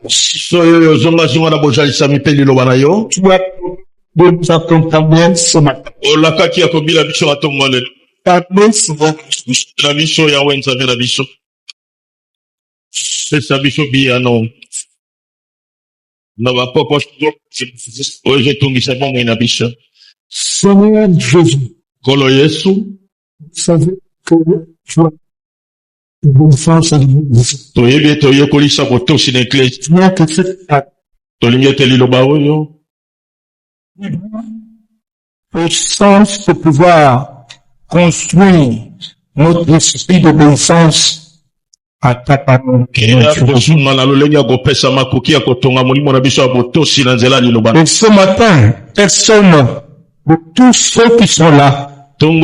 soyo zonga zonga na bojalisa mipeli loba na yo. Tu as de nous accompagner ce matin. Olakaki akobila biso atongo lelo. Pardon souvent. Na biso ya wenza na biso. Pesa biso biyano. Na bapoko oyo tungisa bongo na biso. Seigneur Jésus. Kolo Yesu. Vous savez que tu as une bonne force à l'église. Toyebi toyekolisa botosi na église. Seigneur, que cette Tolingi te liloba oyo. au sens de pouvoir construire notre esprit d'obéissance à ta parole. Et ce matin, personne de tous ceux qui sont là, mes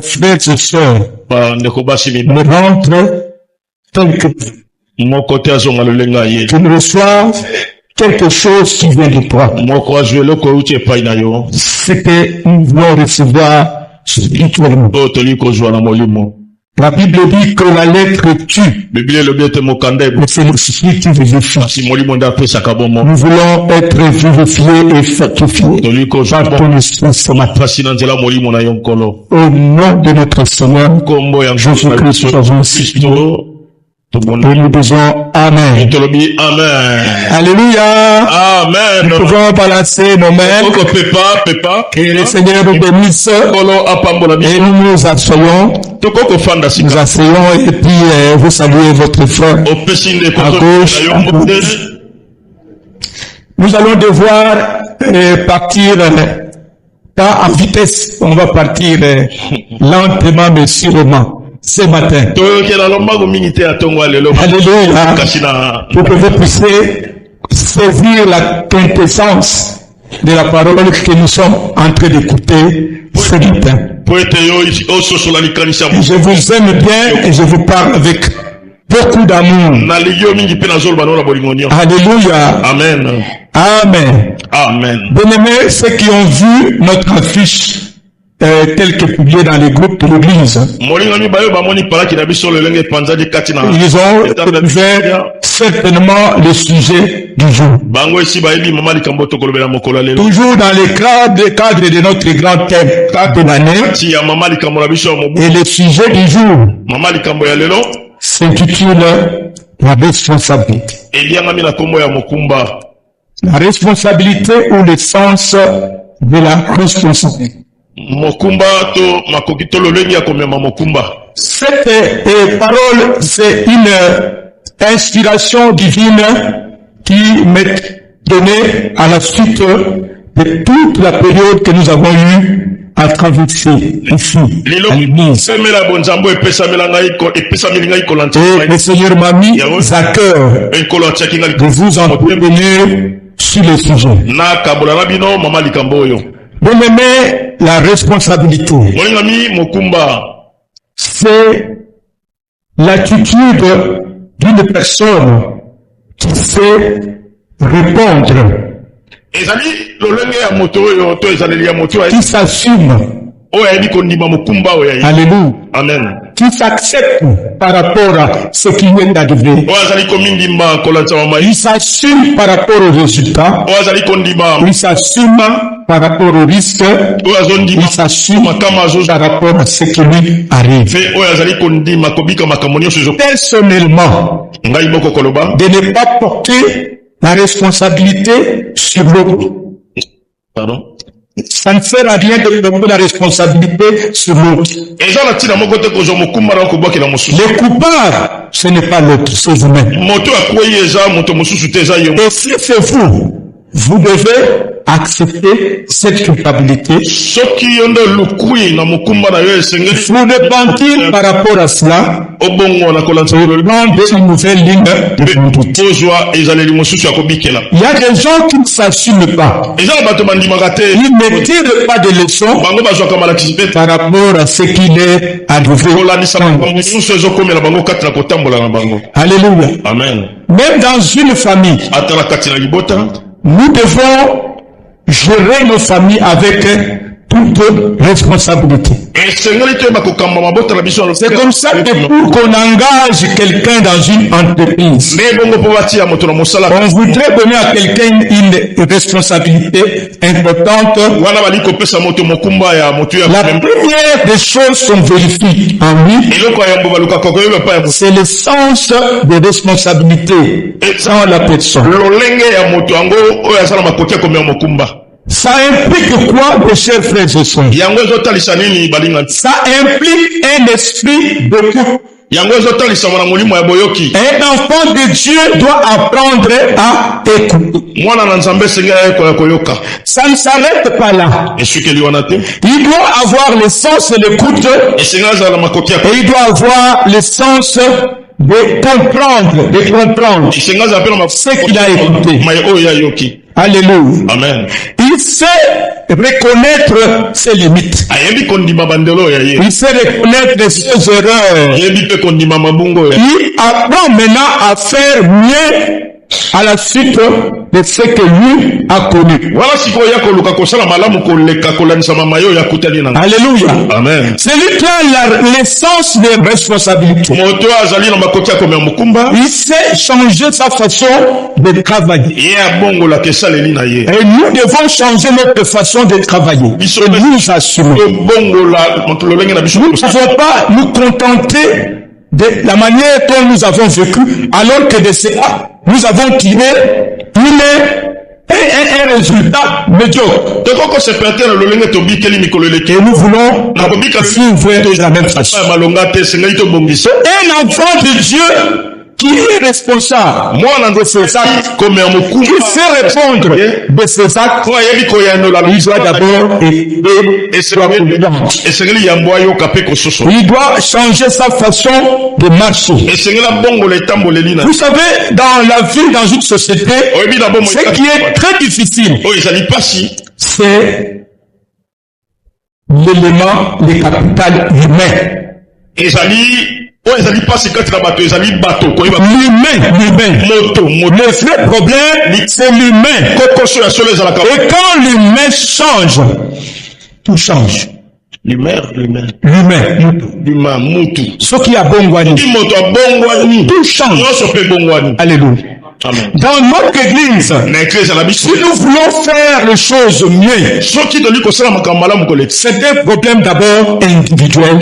frères et sœurs, me rentrent tel que tu me reçoives quelque chose qui vient de toi. C'est que nous voulons recevoir spirituellement. La Bible dit que la lettre tue, mais c'est l'esprit qui vivifie. Nous voulons être vivifiés et fortifiés par ton esprit ce matin. Au nom de notre Seigneur Jésus-Christ, nous avons insisté. Et nous disons Amen. Alléluia. Amen. Nous pouvons balancer nos mains. Que le Seigneur nous bénisse. Et nous nous asseyons. Nous asseyons et puis vous saluez votre frère à gauche. Nous allons devoir partir pas en vitesse. On va partir lentement mais sûrement. Ce matin. Alléluia. Pour que vous puissiez saisir la quintessence de la parole que nous sommes en train d'écouter ce matin. Je vous aime bien et je vous parle avec beaucoup d'amour. Alléluia. Amen. Amen. Amen. Bien-aimés, ceux qui ont vu notre affiche tel que publié dans les groupes de l'église. Ils ont ouvert certainement le sujet du jour. Toujours dans le cadre de notre grand thème de l'année. Et le sujet du jour s'intitule la responsabilité. La responsabilité ou le sens de la responsabilité. Cette parole, c'est une inspiration divine qui m'est donnée à la suite de toute la période que nous avons eue à traverser ici, à l'église. Et le Seigneur m'a mis à cœur de vous entretenir sur le sujet. Bien aimé, la responsabilité, c'est l'attitude d'une personne qui sait répondre, qui s'assume, alléluia, Amen. qui s'accepte par rapport à ce qui vient d'arriver. Il s'assume par rapport aux résultats. Il s'assume par rapport aux risques. Il s'assume par rapport à ce qui lui arrive. Personnellement, de ne pas porter la responsabilité sur l'autre. Pardon? Ça ne sert à rien de prendre la responsabilité sur l'autre. Le coupable, ce n'est pas l'autre, c'est vous-même. Et si c'est vous, vous devez accepter cette culpabilité. Vous repentir par rapport à cela. Prendre une nouvelle ligne de conduite. Il y a des gens qui ne s'assument pas. Ils ne tirent pas de leçons par rapport à ce qui est arrivé. Alléluia. Amen. Même dans une famille, nous devons gérer nos familles avec toute responsabilité. C'est comme ça que pour qu'on engage quelqu'un dans une entreprise, on voudrait donner à quelqu'un une responsabilité importante. La première des choses qu'on vérifie en lui, c'est le sens de responsabilité dans la personne. Ça implique quoi, mes chers frères et sœurs? Ça implique un esprit de couple. Un enfant de Dieu doit apprendre à écouter. Ça ne s'arrête pas là. Il doit avoir le sens de l'écoute et il doit avoir le sens de comprendre ce qu'il a écouté. Alléluia. Amen. Il sait reconnaître ses limites. Il sait reconnaître ses erreurs. Il apprend maintenant à faire mieux à la suite de ce que lui a connu. Alléluia. Amen. C'est lui qui a l'essence de responsabilité. Il sait changer sa façon de travailler. Et nous devons changer notre façon de travailler. Et nous assumer. Nous ne pouvons pas nous contenter de la manière dont nous avons vécu, alors que de cela, nous avons tiré un résultat médiocre. Et nous voulons suivre de la même façon. Un enfant de Dieu qui est responsable de ses actes, qui sait répondre de ses actes, il doit d'abord il doit changer sa façon de marcher. Vous savez, dans la vie, dans une société, ce qui est très difficile, c'est l'élément, le capital humain. L'humain. Le vrai problème, c'est l'humain. Et quand l'humain change, tout change. L'humain. Ce qui a bon guani, tout change. Alléluia. Amen. Dans notre église, si nous voulons faire les choses mieux, c'est un problème d'abord individuel,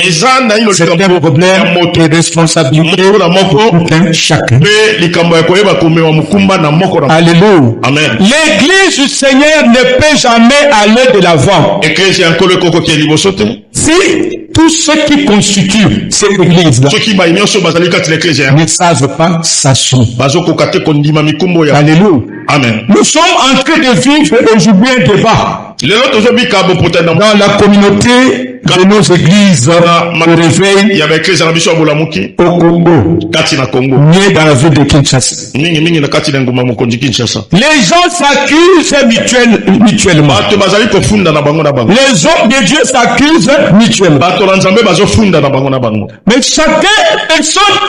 c'est un problème de responsabilité de chacun. Alléluia. Amen. L'église du Seigneur ne peut jamais aller de l'avant si tous ceux qui constituent cette église-là ne savent pas s'assumer. Alléluia. Amen. Nous sommes en train de vivre aujourd'hui un débat dans la communauté de nos églises au réveil au Congo, né dans la ville de Kinshasa. Les gens s'accusent mutuellement. Les hommes de Dieu s'accusent mutuellement. Mais personne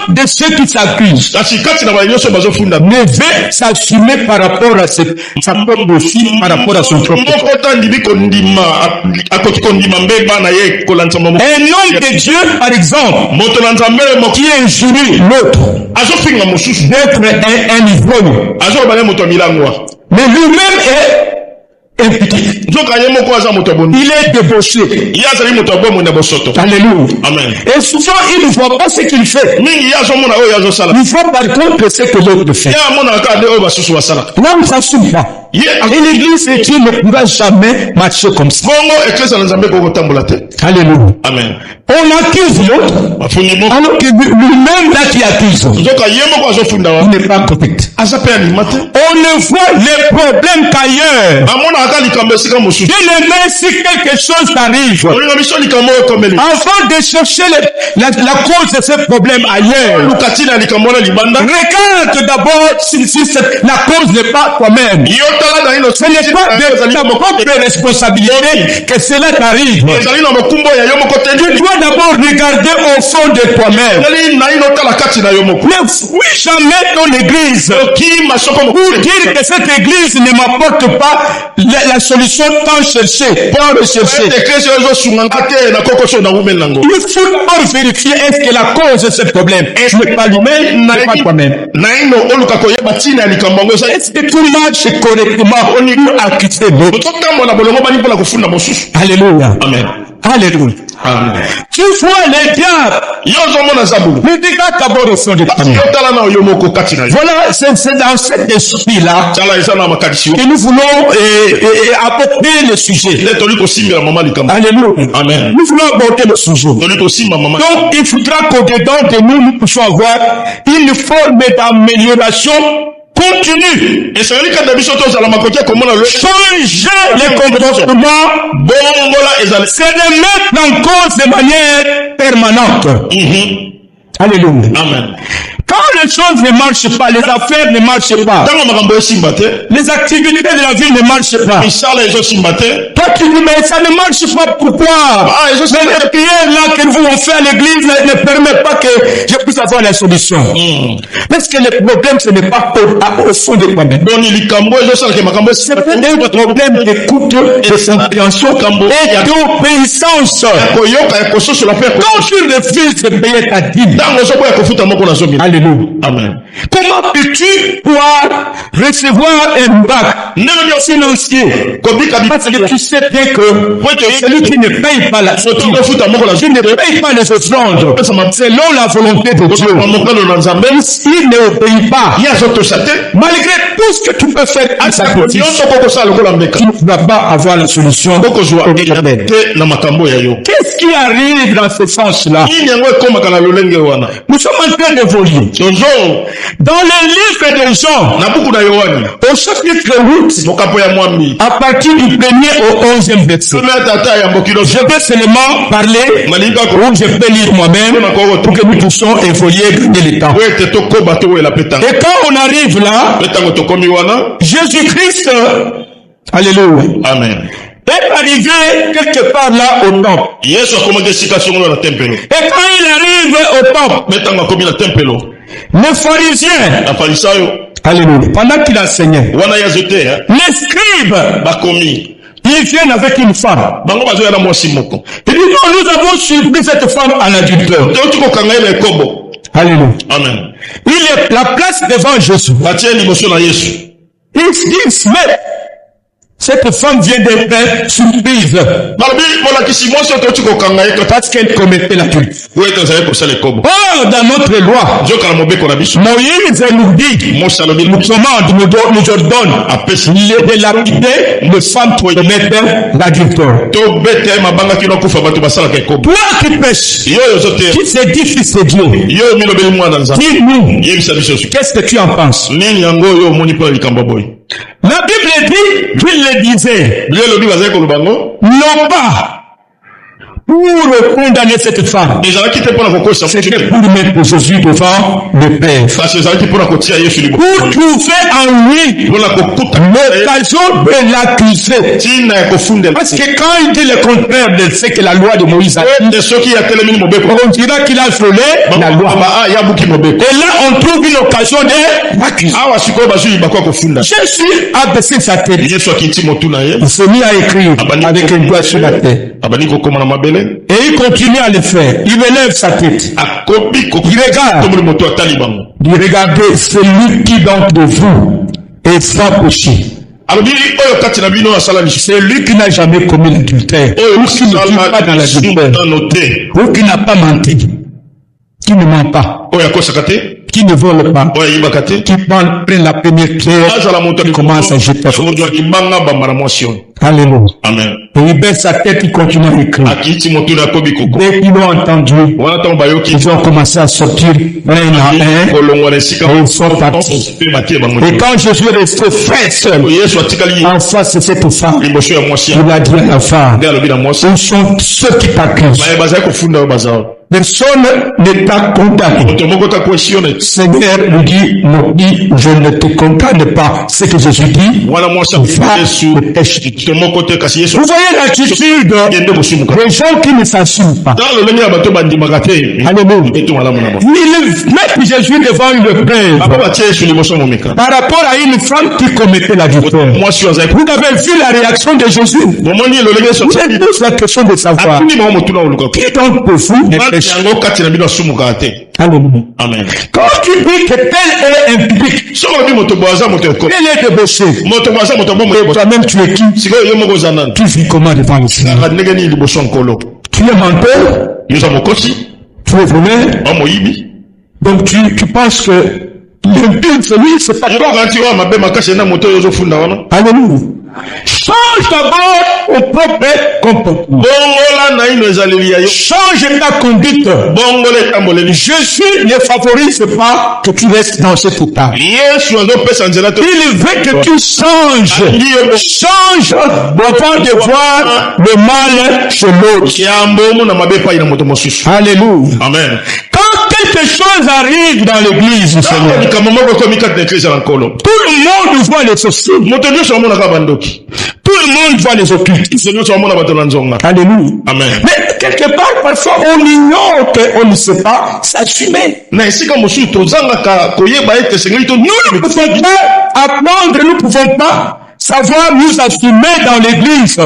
de ceux qui s'accusent ne veut s'assumer par rapport à sa propre aussi, par rapport à son propre. Un homme de Dieu, par exemple, qui injurie l'autre d'être un ivrogne, mais lui-même est imputé. Il est débauché. Alléluia. Amen. Et souvent, il ne voit pas ce qu'il fait. Il voit par contre ce que l'autre fait. Là, on ne s'assume pas. Et l'église de Dieu ne pourra jamais marcher comme ça. Alléluia. Amen. On accuse l'autre, alors que lui-même là qui accuse, il n'est pas correct. On ne voit les problèmes qu'ailleurs. Bien-aimé, si quelque chose t'arrive, avant de chercher la cause de ce problème ailleurs, regarde d'abord si la cause n'est pas toi-même. Ce n'est pas de ta propre responsabilité que cela t'arrive. Tu dois d'abord regarder au fond de toi-même. Ne fuis jamais ton église pour dire que cette église ne m'apporte pas la solution tant chercher, pas rechercher. Il faut d'abord vérifier est-ce que la cause de ce problème n'est pas lui-même, n'est pas toi-même. Est-ce que tout marche correctement au niveau acquitté? Alléluia. Amen. Alléluia. Amen. Tu vois les diables. Ne dégage d'abord au fond de ta main. Voilà, c'est dans cet esprit-là que nous voulons aborder le sujet. Alléluia. Amen. Nous voulons aborder le sujet. Donc, il faudra qu'au-dedans de nous, nous puissions avoir une forme d'amélioration continue. Changer les comportements, c'est de mettre en cause de manière permanente. Alléluia. Amen. Quand les choses ne marchent pas, les affaires ne marchent pas, les activités de la vie ne marchent pas, toi tu dis mais ça ne marche pas, pourquoi? Mais les prières là que nous voulons faire à l'église ne permettent pas que je puisse avoir la solution. Parce que le problème ce n'est pas au fond de toi-même. C'est un problème d'écoute, de compréhension et d'obéissance. Quand tu refuses de payer ta dîme, alléluia. Amen. Comment peux-tu pouvoir recevoir un bac financier? Parce que tu sais bien que celui qui ne paye pas la sortie, qui ne paye pas les offrandes, selon la volonté de Dieu, il n'obéit pas. Malgré tout ce que tu peux faire à sa petite, tu ne vas pas avoir la solution. Qu'est-ce qui arrive dans ce sens-là? Nous sommes en train d'évoluer. Dans le livre de Jean, au chapitre 8, à partir du 1er au 11e verset, je vais seulement parler, ou je peux lire moi-même, pour que nous puissions évoluer, gagner le temps. Et quand on arrive là, Jésus-Christ, alléluia, Amen, est arrivé quelque part là au temple. Et quand il arrive au temple, le pharisien, alléluia, pendant qu'il enseignait, les scribes, ils viennent avec une femme. Il dit non, nous avons surpris cette femme en adultère. Alléluia. Amen. Il est la place devant Jésus. Il se met. Cette femme vient d'être surprise parce qu'elle commettait la culte. Oh, dans notre loi, Moïse nous dit, nous commande, nous ordonne de lapider les femmes qui commettent l'adultère. Toi qui pêches, qui se dit fils de Dieu, dis-nous, qu'est-ce que tu en penses? La Bible dit qu'il le disait, non pas pour condamner cette femme, c'était pour mettre Jésus devant le Père, pour trouver en lui l'occasion de l'accuser. Parce que quand il dit le contraire de ce que la loi de Moïse a dit, on dira qu'il a violé la loi. Et là on trouve une occasion de l'accuser. Jésus a baissé sa tête, il s'est mis à écrire avec un doigt sur la tête. Et il continue à le faire. Il relève sa tête. Il regarde. Il regarde celui qui donc de vous est sans péché. C'est lui qui n'a jamais commis l'adultère, ou qui ne vit pas dans l'adultère, ou qui n'a pas menti, qui ne ment pas, qui ne vole pas, qui prend la première pierre, qui commence à jeter. Alléluia. Amen. Et il baisse sa tête, il continue à écrire. Dès qu'ils l'ont entendu, ils ont commencé à sortir un à un, et ils sont partis. Et quand Jésus est resté fait seul, en face de cette femme, il a dit à la femme, où sont ceux qui t'accusent? Personne ne t'a condamné. Seigneur lui dit, non, je ne te condamne pas. Ce que Jésus dit, va le péché. Vous voyez l'attitude des gens qui ne s'assument pas. Alléluia. Il met Jésus devant une preuve. Par rapport à une femme qui commettait l'adultère. Vous avez vu la réaction de Jésus. Vous avez pose la question de savoir. Qui donc pour vous est péché? Alléluia. Amen. Quand tu dis que tel est impudicque, quel est le péché? Toi-même tu es qui? Tu vis comment devant le Seigneur? Tu es menteur? Tu es voleur? Donc tu penses que l'impur, c'est pas toi. Alléluia. Change d'abord ton propre comportement. Change ta conduite. Jésus ne favorise pas que tu restes dans cet état. Il veut que tu changes. Change afin de voir le mal chez l'autre. Alléluia. Amen. Quand quelque chose arrive dans l'église, Seigneur, tout le monde voit les sorciers. Tout le monde voit les occultes. Alléluia. Amen. Mais quelque part, parfois, on ignore qu'on ne sait pas s'assumer. Nous ne pouvons pas apprendre, nous ne pouvons pas savoir nous assumer dans l'église.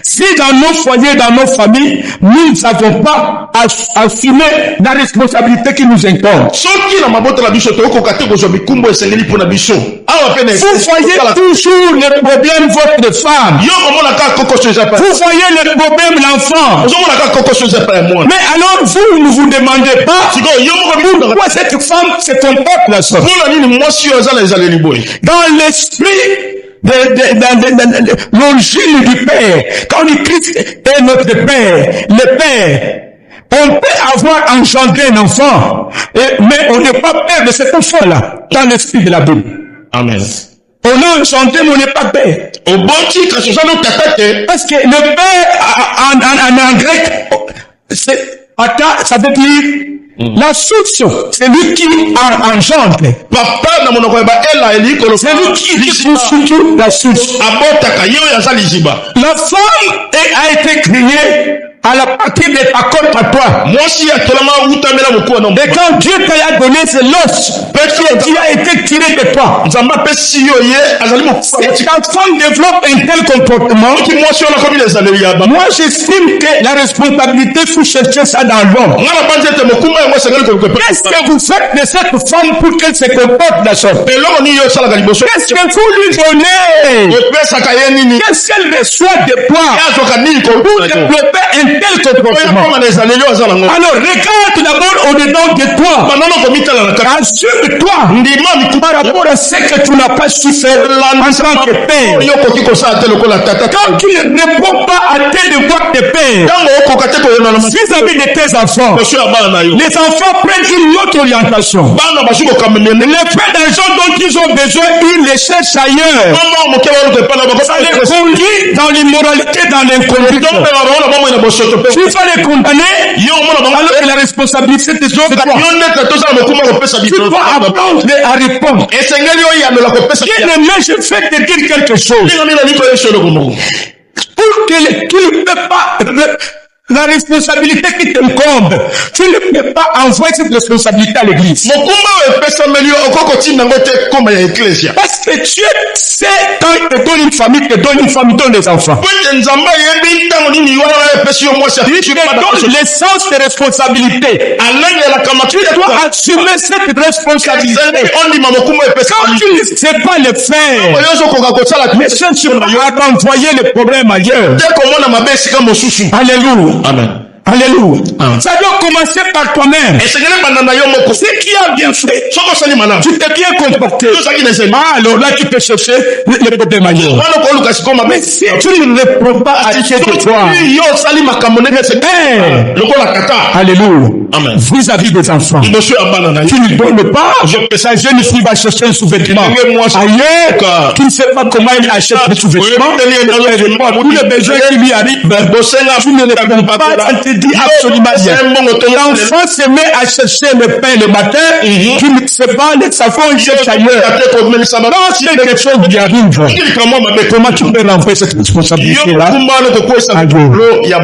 Si dans nos foyers, dans nos familles, nous ne savons pas assumer la responsabilité qui nous incombe. Vous voyez toujours les problèmes de votre femme. Vous voyez les problèmes de l'enfant. Mais alors vous ne vous demandez pas pourquoi cette femme se comporte la sorte. Dans l'esprit l'origine du Père, quand on dit Christ est notre Père, le Père, on peut avoir engendré un enfant, mais on n'est pas père de cet enfant-là, dans l'esprit de la Bible. Amen. On a engendré, mais on n'est pas père. Parce que le Père, en grec, ça veut dire la source, c'est lui qui engendre. C'est lui qui constitue la source. La femme a été créée à la partie de ta côte à toi. Et quand Dieu t'a donné ce l'os, qui a été tiré de toi. Si ta femme développe un tel comportement, moi j'estime que la responsabilité faut chercher ça dans l'homme. Qu'est-ce que vous faites de cette femme pour qu'elle se comporte de la sorte? Qu'est-ce que vous lui donnez? Qu'est-ce qu'elle reçoit de toi pour développer un tel comportement? Alors regarde d'abord au-dedans de toi. Assume-toi par rapport à ce que tu n'as pas su faire en tant que père. Quand tu ne réponds pas à tes devoirs de père vis-à-vis de tes enfants, les enfants prennent une autre orientation. Les frères d'argent dont ils ont besoin, ils les cherchent ailleurs. Ça les conduit dans l'immoralité, dans l'inconduite. Tu vas les condamner alors que la responsabilité de toi. Tu dois apprendre à répondre. Bien-aimé, je fais te dire quelque chose. Pour que tu ne peux pas la responsabilité qui t'incombe, tu ne peux pas envoyer cette responsabilité à l'église. Parce que Dieu sait quand il te donne une famille, te donne des enfants. Il te donne l'essence de responsabilité. Tu dois assumer cette responsabilité. Quand tu ne sais pas le faire, mais cherche à envoyer le problème ailleurs. Alléluia. Amen. Alléluia. Ça doit commencer par toi-même. Ce qui a bien fait, tu t'es bien comporté. Alors là, tu peux chercher le problème ailleurs. Mais si tu ne réponds pas à ce que toi, alléluia. Amen. Vis-à-vis des enfants, tu ne donnes pas. Sa jeune fille va chercher un sous-vêtement ailleurs, qui ne sait pas comment il achète le sous-vêtement. Tous les besoins qui lui arrivent, tu ne réponds pas. dit absolument rien. L'enfant se met à chercher le pain le matin, qui ne sait pas, les savons, il cherche ailleurs. Quand quelque chose lui arrive, comment tu peux remplir cette responsabilité-là? Alléluia.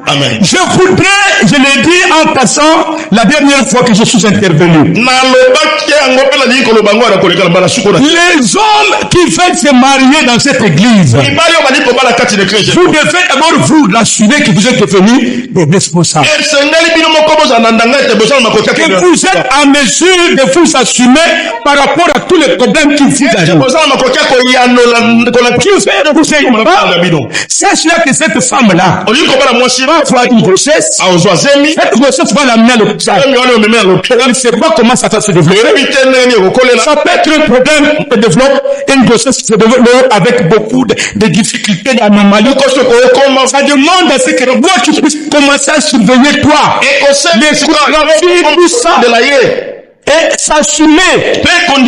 Amen. Je l'ai dit en passant, la dernière fois que je suis intervenu. Les hommes qui veulent se marier dans cette église, vous devez d'abord vous l'assurer que vous êtes devenus des responsables. Que vous êtes en mesure de vous assumer par rapport à tous les problèmes qui vous arrivent. Sachez que cette femme-là va avoir une grossesse. Cette grossesse va l'amener à l'hôpital. Elle ne sait pas comment ça va se développer. Ça peut être un problème de développement, une grossesse qui se développe avec beaucoup de difficultés, d'anomalies. Ça demande à ce que toi tu puisses commencer à surveiller toi. Les photographies, tout ça. Et s'assumer. La femme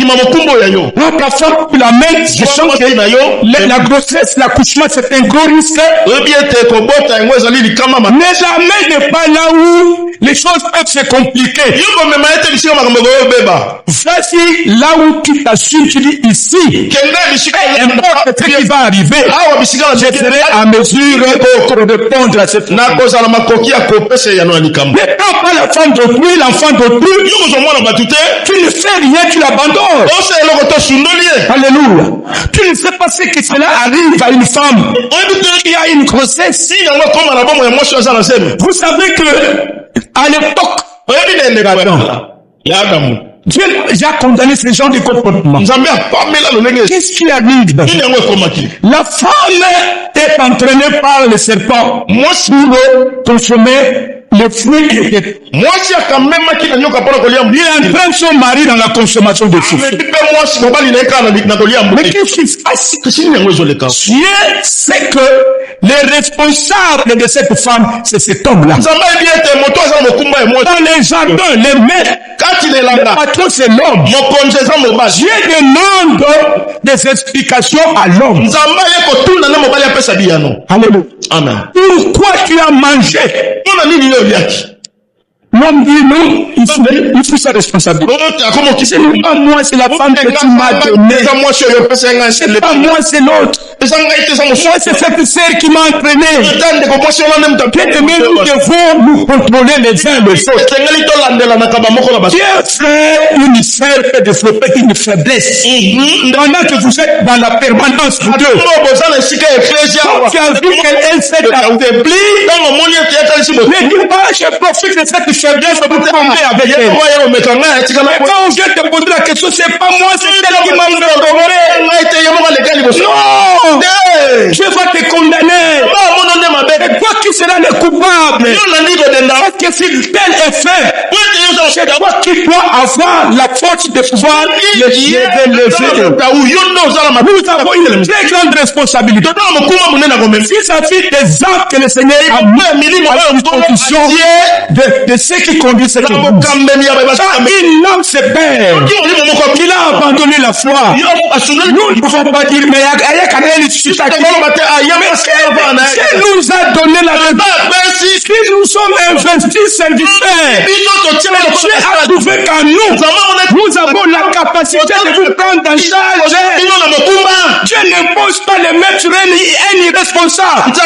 qui la met, la grossesse, l'accouchement, c'est un gros risque. Mais jamais ne pas là où les choses peuvent se compliquer. Voici là où tu t'assumes, tu dis ici, importe ce qui va arriver, je serai en mesure de répondre à cette femme. Mais quand pas la femme d'autrui, l'enfant d'autrui, tu ne fais rien, tu l'abandonnes. Alléluia. Tu ne sais pas ce que cela arrive à une femme qui a une grossesse. Vous savez que à l'époque, Dieu a condamné ce genre de comportement. Qu'est-ce qui arrive? La femme est entraînée par le serpent pour consommer le fruit. Il entraîne son mari dans la consommation de fruits. Mais qu'est-ce qui se passe? Dieu sait que les responsables de cette femme, c'est cet homme-là. Dans les jardins, les maîtres, le patron, c'est l'homme. Dieu demande des explications à l'homme. Alléluia. Amen. Pourquoi tu as mangé? L'homme dit non, il faut sa responsabilité. Ce n'est pas moi, c'est la femme que tu m'as donnée. C'est pas moi, c'est l'autre. Moi, c'est cette sœur qui m'a entraîné. Bien-aimés, nous devons nous contrôler les uns les autres. Dieu fait une sœur peut développer une faiblesse. Pendant que vous êtes dans la permanence de Dieu, quand tu as vu qu'elle s'est affaiblie, ne dis pas, je profite de cette faiblesse pour tomber avec elle. Mais quand on vient te poser la question, c'est pas moi, c'est elle qui m'a endormi. Non! Je vais te condamner. Et toi qui seras le coupable. Parce que si tel est fait, c'est toi qui dois avoir la force de pouvoir le lever. Nous avons une très grande responsabilité. Si ça fait des ans que le Seigneur a mis en condition de ceux qui conduisent cette église. Quand il nomme ses pères, qu'il a abandonné la foi, nous ne pouvons pas dire, mais il nous a donné la réponse. Si nous sommes investis serviteurs, Dieu a trouvé qu'en nous avons la capacité de vous prendre en charge. Dieu ne pose pas les mains sur un irresponsable. Dieu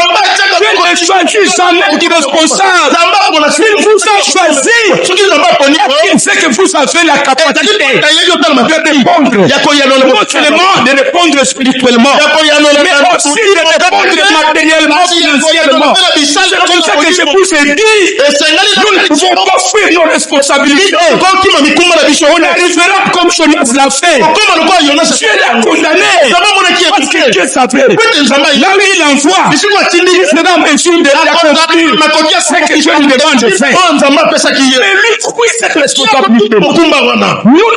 ne choisit jamais l'irresponsable. Il vous a choisi. Il sait que vous avez la capacité de répondre. Non seulement de répondre spirituellement, mais aussi de répondre matériellement, financièrement. C'est comme ça que je vous ai dit, nous ne pouvons pas fuir nos responsabilités. On arrivera comme Jonas l'a fait. Dieu l'a condamné. Parce que Dieu savait. Là où il envoie, il sera en mesure de l'accomplir. C'est que Dieu lui demande de faire. Mais lui, oui, cette responsabilité. Nous ne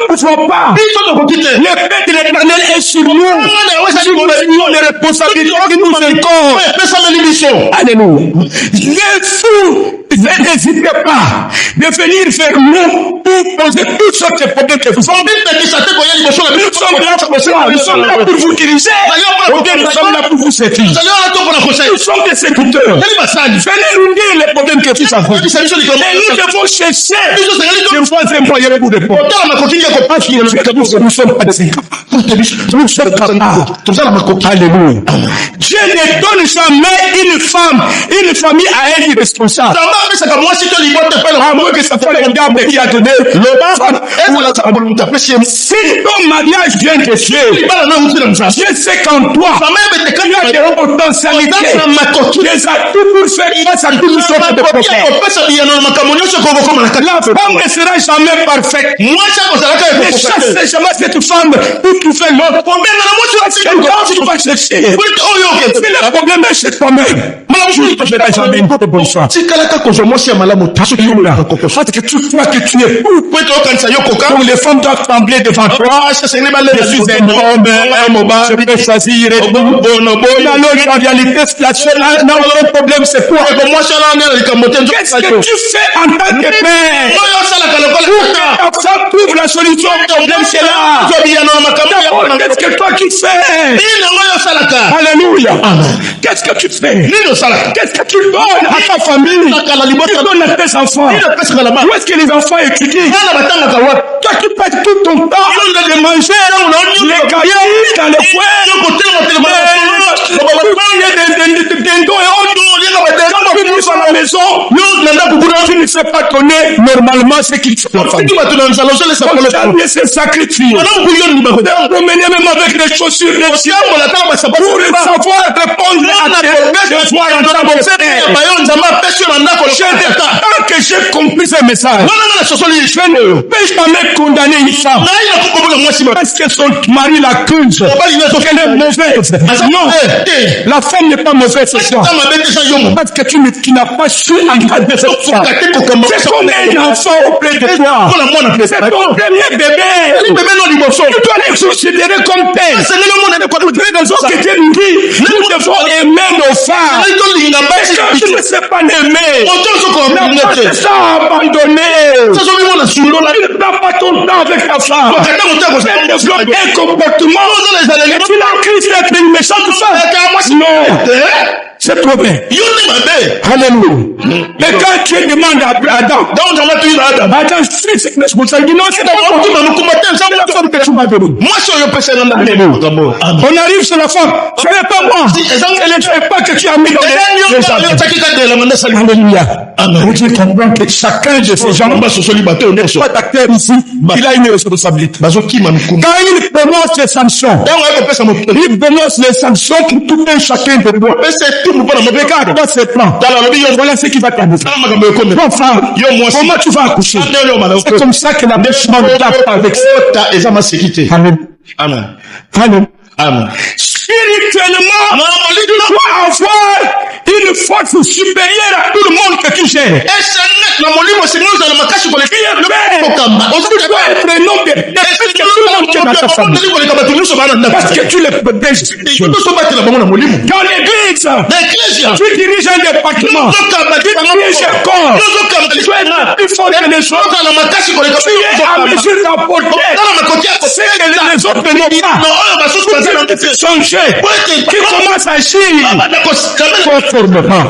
pouvons pas. Le paix de l'Éternel est sur nous. Si nous finissons les responsabilités qui nous incombent. Alléluia. Les fous N'hésitez pas de venir vers nous pour poser toutes sortes de problèmes que vous avez. Nous sommes là pour vous diriger. Nous sommes là pour vous servir. Nous sommes des séducteurs. Venez nous dire les problèmes que vous avez. Et nous devons chercher de troisième moyen pour répondre. Nous sommes pas des incapable. Nous sommes capables. Alléluia. Dieu ne donne jamais une famille à elle irresponsable. À moins que ça soit le diable qui a donné le femme. Si ton mariage vient de Dieu, je sais qu'en toi, il y a des potentialités, des atouts pour faire face à toutes sortes de problèmes. La femme ne sera jamais parfaite. Ne chasse jamais cette femme pour trouver l'autre. C'est là que tu vas chercher. Si le problème est chez toi-même, je ne te ferai jamais une bonne chance. Parce que tu crois que tu es fou. Donc les femmes doivent trembler devant toi. Je suis un homme, je peux choisir et tout. Alors en réalité, non, le problème c'est toi. Qu'est-ce que tu fais en tant que père? Pour que ta femme trouve la solution au problème, c'est là. Qu'est-ce que toi tu fais? Alléluia. Qu'est-ce que tu fais? Qu'est-ce que tu donnes à ta famille? Tu donnes à tes enfants. Où est-ce que les enfants étudient? Toi qui passes tout ton temps de manger les cailloux dans les foyers, à la maison, tu ne sais pas donner normalement ce qu'il faut. C'est sacrifié. Promener même avec des chaussures de chien pour savoir répondre à tes besoins. Tant que j'ai compris ce message, je ne peux jamais condamner une femme parce que son mari l'accuse qu'elle est mauvaise. Non, la femme n'est pas mauvaise ce soir parce que tu n'as pas su encadrer cette femme. C'est comme un enfant auprès de toi. C'est ton premier bébé. Tu dois les considérer comme tel. Parce que Dieu nous dit, nous devons aimer nos femmes. Parce que tu ne sais pas l'aimer. C'est ça abandonné. Tu ne prends pas ton temps avec ta femme. Elle développe un comportement. Et tu l'accuses d'être une méchante femme. Non. C'est trop bien. Alléluia. Mais quand Dieu demande à Adam, Adam, c'est responsable. Il dit non, c'est la femme que tu m'as donnée. On arrive sur la femme. Ce n'est pas moi. Ce n'est pas que tu as mis dans les Alléluia. Vous devez comprendre que chacun de ces gens, pas d'acteur ici, il a une responsabilité. Quand il prononce les sanctions, il prononce les sanctions pour tout un chacun de nous. Regarde, dans ce plan, voilà ce qui va t'arriver. Ton femme, comment tu vas accoucher? C'est comme ça que la méchante tape avec ça. Amen. Amen. Amen. Spirituellement, tu dois avoir une force supérieure à tout le monde que tu gères. Tu dois être un homme de que tout le monde qui est dans ta famille. Parce que tu les protèges. Dans l'église, tu diriges un département. Tu diriges un corps. Tu es plus fort que les autres. Tu es à mesure d'apporter ce que les autres n'ont pas. Changer, qui commence à agir conformément.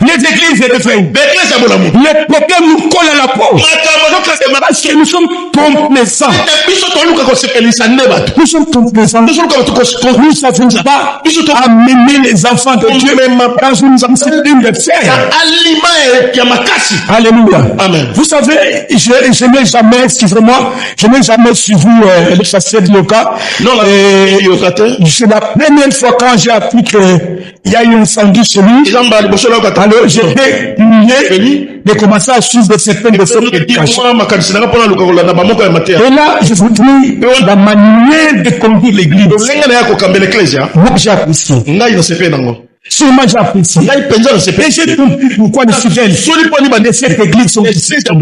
Les églises deviennent. Les problèmes nous collent à la peau. Parce que nous sommes complaisants. Nous sommes complaisants. Nous ne savons pas amener les enfants de Dieu dans une discipline de fer. Alléluia. Amen. Vous savez, je n'ai jamais, excusez-moi, je n'ai jamais suivi le chasseur de Yoka. Non, c'est la première fois quand j'ai appris qu'il y a eu un incendie chez lui. Alors j'étais humilié de commencer à suivre certaines de ces prédications. Et là, je vous dis la manière de conduire l'église. Moi, j'ai apprécié. Sûrement j'ai apprécié. Et j'ai compris pourquoi les fidèles de cette église sont ici. Dans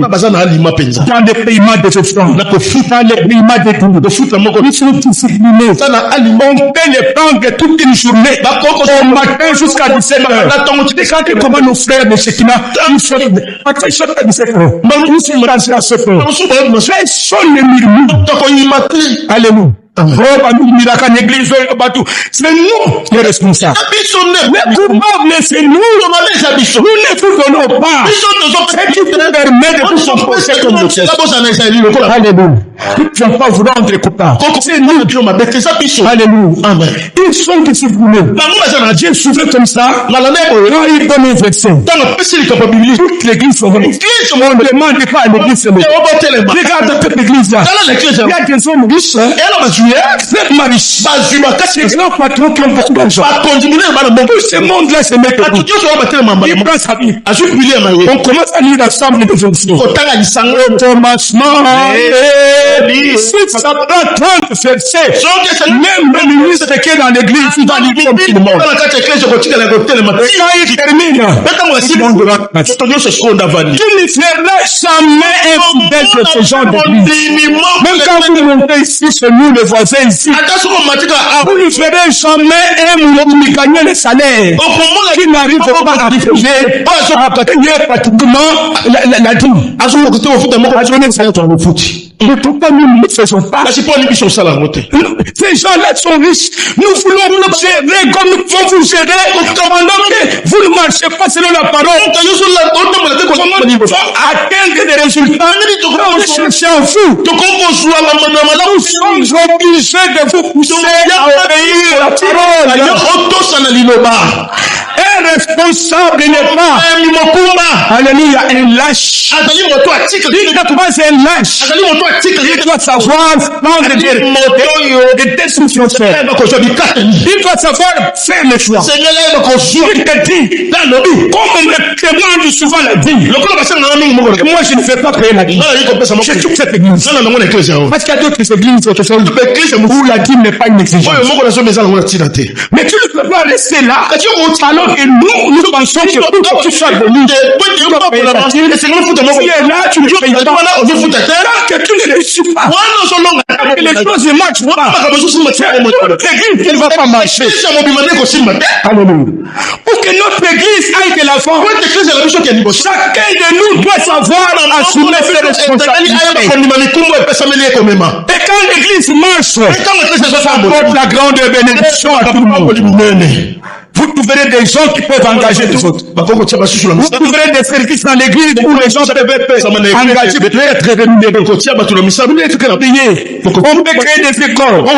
les pays des offrandes, dans les pays des tours, ils sont disciplinés. On peut les prendre toute une journée, au matin jusqu'à 17h. Quand tu commandes nos frères de Shekina, ils sont à 17h. Ils sont rasés à 7h. Ils sont les murmures. Alléluia. C'est nous les responsables. Les coupables, c'est nous. Nous ne vous donnons pas. C'est qui te permet de vous composer comme le chef. Alléluia. Ils ne vont pas vous rendre coupables. C'est nous qui ont Alléluia. Amen. Ils sont disciplinés. Dieu souverain comme ça. Quand il donne un verset, toute l'église est vraie. On ne demande pas à l'église. Regarde toute l'église là. Il y a des hommes riches. Extrêmement riches. C'est grand patron qui ont beaucoup d'argent. Tout ce monde-là se met à tout. Il prend sa vie. On commence à lire l'ensemble des versets. Au commencement, si ça prend 30 versets, même le ministre qui est dans l'église, il va lire comme tout le monde. Quand il termine, il ne fera jamais un fidèle de ce genre d'église. Même quand vous montez ici, chez nous, les voisins ici, vous ne ferez jamais un qui gagne le salaire, qui n'arrive pas à payer pratiquement la dîme. Mais pourquoi nous ne faisons pas? Ces gens-là sont riches. Nous voulons nous gérer comme nous pouvons vous gérer. Pendant que vous ne marchez pas selon la parole. Comment nous pouvons atteindre des résultats? Nous cherchons en vous. Nous sommes obligés de vous pousser à obéir à la parole. Un responsable n'est pas, alléluia, un lâche. Il ne doit pas être un lâche. Il doit savoir prendre des décisions. Il doit savoir faire les choix. Il te dit, comme on me demande souvent la vie, moi je ne fais pas créer la vie. Je trouve cette église. Parce qu'il y a d'autres églises où la dîme n'est pas une exigence. Mais tu ne peux pas rester là. Alors que nous pensons que tout ce qui soit venu, tu dois payer la dîme. Si tu es là, tu ne payes pas. Tant que tu ne réussis pas, que les choses ne marchent pas, l'église ne va pas marcher. Alléluia. Pour que notre église aille de l'avant, chacun de nous doit savoir assumer ses responsabilités. Et quand l'église marche, ça apporte la grande bénédiction à tout le monde. Vous trouverez des gens qui peuvent engager les autres. Vous trouverez des services dans l'église où les gens peuvent engager, peut être rémunérés. On peut créer des écoles. On peut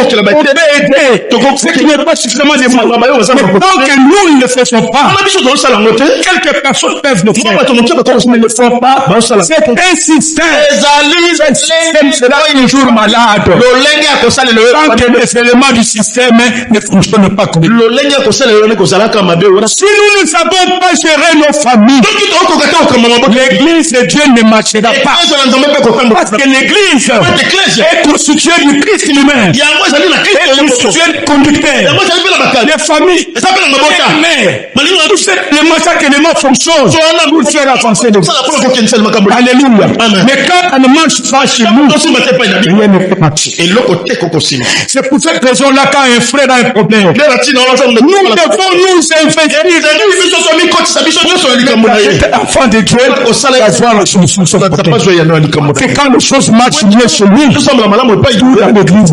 aider. Ce qui n'est pas suffisamment de moyens. Mais tant que nous ne le faisons pas, quelques personnes peuvent le faire. Mais ne le font pas. C'est un système. Ce système sera un jour malade. Tant que les éléments du système ne fonctionnent pas comme il faut. Si nous ne savons pas gérer nos familles, l'église de Dieu ne marchera pas. Parce que l'église est constituée du Christ lui-même. Est constituée du conducteur. Les familles, les mères, tout cet élément, chaque élément fonctionne pour faire avancer les choses. Alléluia. Mais quand on ne marche pas chez nous, rien ne peut marcher. C'est pour cette raison-là, quand un frère a un problème, nous devons nous investir. Enfant de Dieu, avoir la solution. C'est quand les choses marchent bien chez lui, tout dans l'église.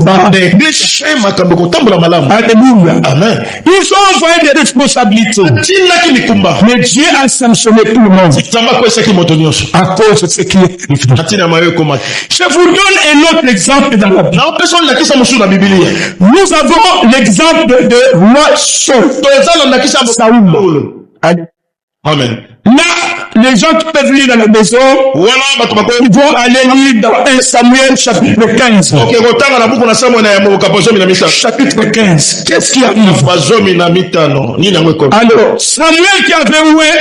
Alléluia. Amen. Ils ont envoyé des responsabilités. Mais Dieu a sanctionné tout le monde à cause de ce qui est. Je vous donne un autre exemple dans la Bible. Nous avons l'exemple de roi Saoul. Amen. Là, les gens qui peuvent lire dans la maison, ils vont aller lire dans 1 Samuel chapitre 15. Chapitre 15. Qu'est-ce qui arrive? Alors, Samuel qui avait oué